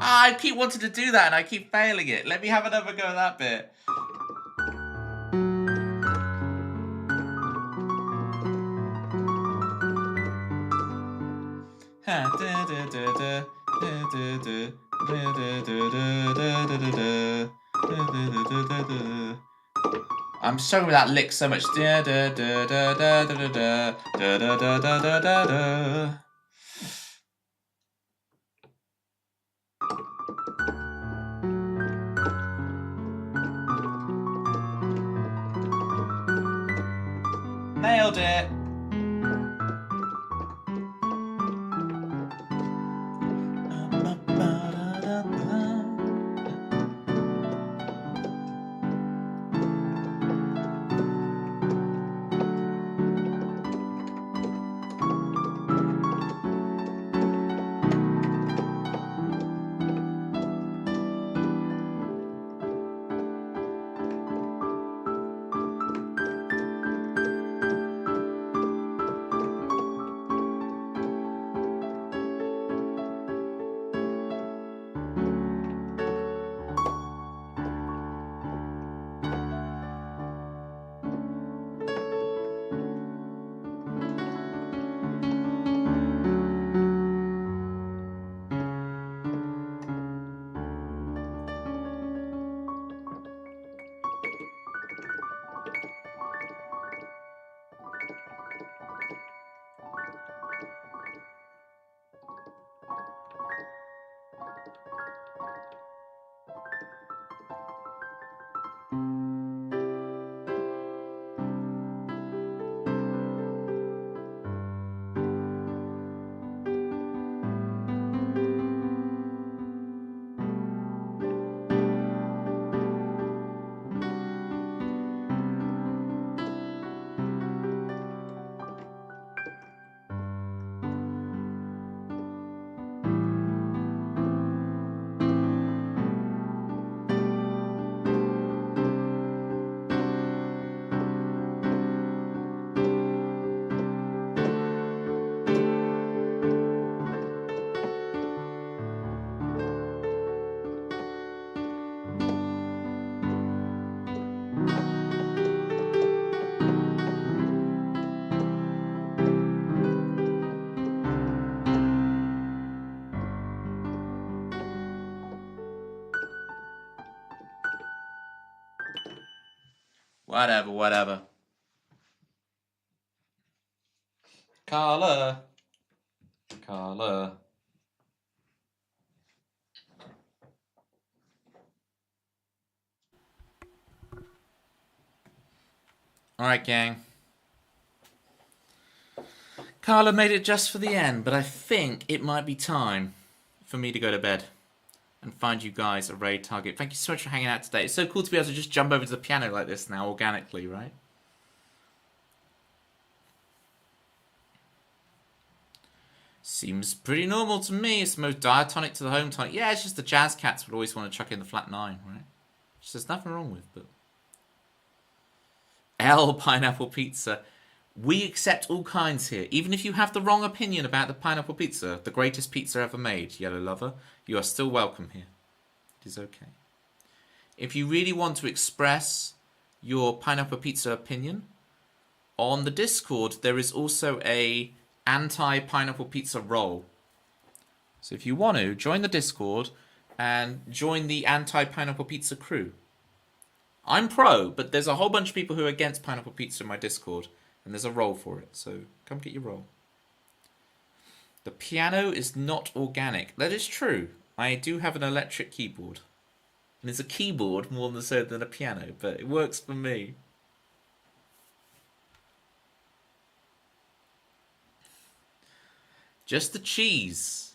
I keep wanting to do that and I keep failing it. Let me have another go at that bit. I'm struggling with that lick so much. Nailed it. Whatever. Carla. Alright, gang. Carla made it just for the end, but I think it might be time for me to go to bed and find you guys a raid target. Thank you so much for hanging out today. It's so cool to be able to just jump over to the piano like this now, organically, right? Seems pretty normal to me. It's the most diatonic to the home tonic. Yeah, it's just the jazz cats would always want to chuck in the flat 9, right? Which there's nothing wrong with, but... L pineapple pizza. We accept all kinds here. Even if you have the wrong opinion about the pineapple pizza, the greatest pizza ever made, Yellow Lover, you are still welcome here. It is okay. If you really want to express your pineapple pizza opinion, on the Discord there is also a anti-pineapple pizza roll. So if you want to, join the Discord and join the anti-pineapple pizza crew. I'm pro, but there's a whole bunch of people who are against pineapple pizza in my Discord. And there's a roll for it, so come get your roll. The piano is not organic. That is true. I do have an electric keyboard. And it's a keyboard more than so than a piano, but it works for me. Just the cheese.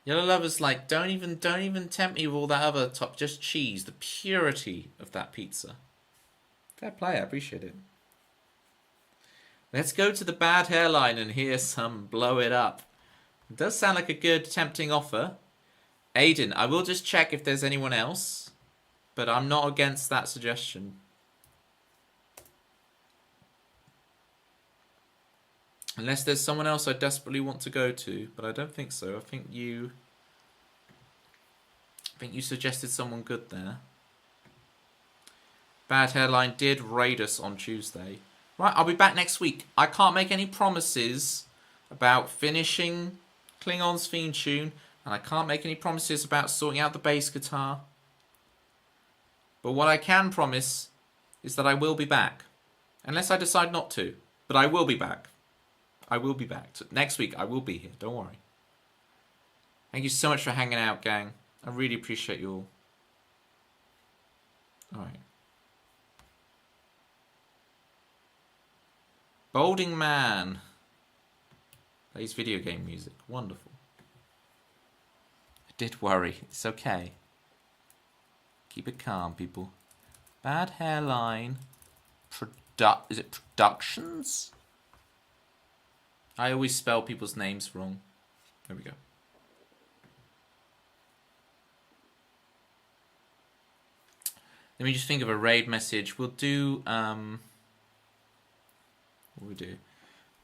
Yellow Lover's like, don't even tempt me with all that other top, just cheese. The purity of that pizza. Fair play, I appreciate it. Let's go to the bad hairline and hear some blow it up. It does sound like a good, tempting offer. Aiden, I will just check if there's anyone else, but I'm not against that suggestion. Unless there's someone else I desperately want to go to, but I don't think so. I think you suggested someone good there. Bad hairline did raid us on Tuesday. Right, I'll be back next week. I can't make any promises about finishing Klingon's theme tune, and I can't make any promises about sorting out the bass guitar. But what I can promise is that I will be back. Unless I decide not to. But I will be back. I will be back. Next week, I will be here. Don't worry. Thank you so much for hanging out, gang. I really appreciate you all. Alright. Balding Man plays video game music. Wonderful. I did worry. It's okay. Keep it calm, people. Bad hairline. Is it Productions? I always spell people's names wrong. There we go. Let me just think of a raid message. We'll do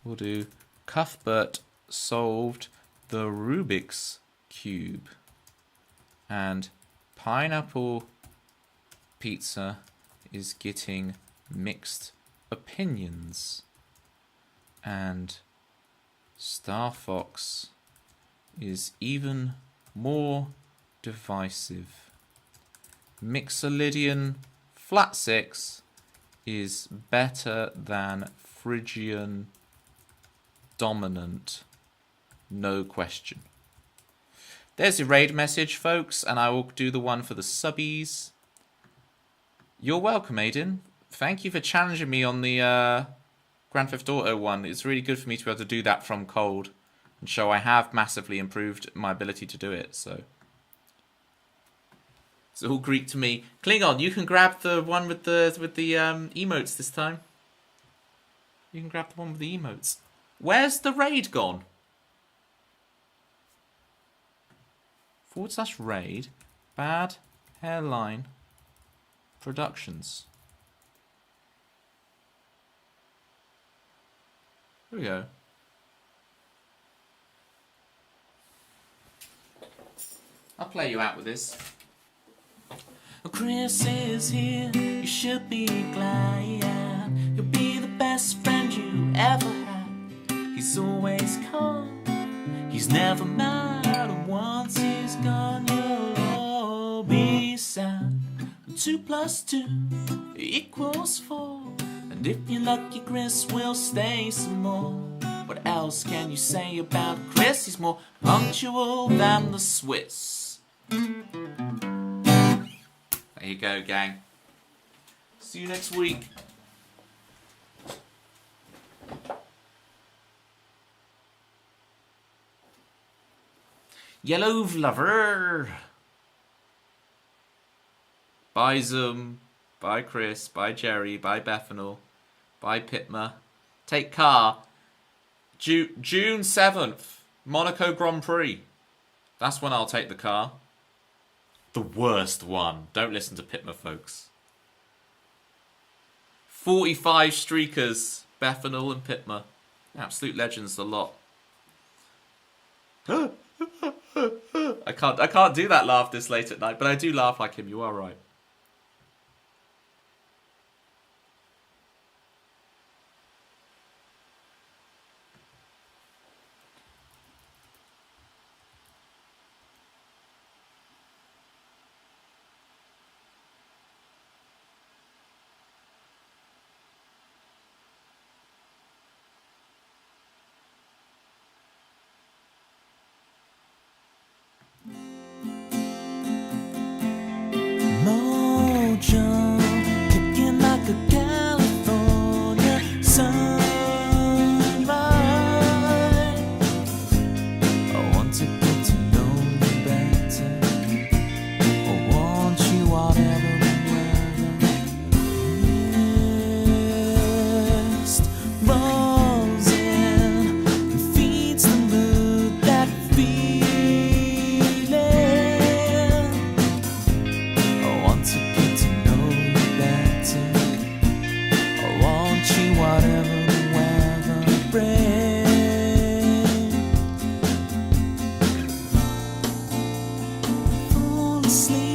We'll do Cuthbert solved the Rubik's Cube. And pineapple pizza is getting mixed opinions. And Star Fox is even more divisive. Mixolydian Flat 6 is better than Phrygian Dominant. No question. There's your raid message, folks, and I will do the one for the subbies. You're welcome, Aiden. Thank you for challenging me on the Grand Theft Auto one. It's really good for me to be able to do that from cold and show I have massively improved my ability to do it, so... It's all Greek to me. Klingon, you can grab the one with the emotes this time. You can grab the one with the emotes. Where's the raid gone? /raid. Bad hairline. Productions. Here we go. I'll play you out with this. Chris is here, you should be glad. He'll be the best friend you ever had. He's always calm, he's never mad. And once he's gone, you'll all be sad. 2 plus 2 equals 4. And if you're lucky, Chris will stay some more. What else can you say about Chris? He's more punctual than the Swiss. There you go, gang. See you next week. Yellow Lover. Bye Zoom. Bye Chris. Bye Jerry. Bye Bethanol. Bye Pitma. Take car. June 7th. Monaco Grand Prix. That's when I'll take the car. The worst one. Don't listen to Pitma, folks. 45 streakers. Bethanol and Pitma. Absolute legends, the lot. I can't do that laugh this late at night, but I do laugh like him. You are right. Mojo, kicking like a California sunrise. I want to get to know you better. I want you whatever the weather. Mist rolls in and feeds the mood, that feeling. I want to get to know you better. I want you whatever the weather brings. Fall asleep.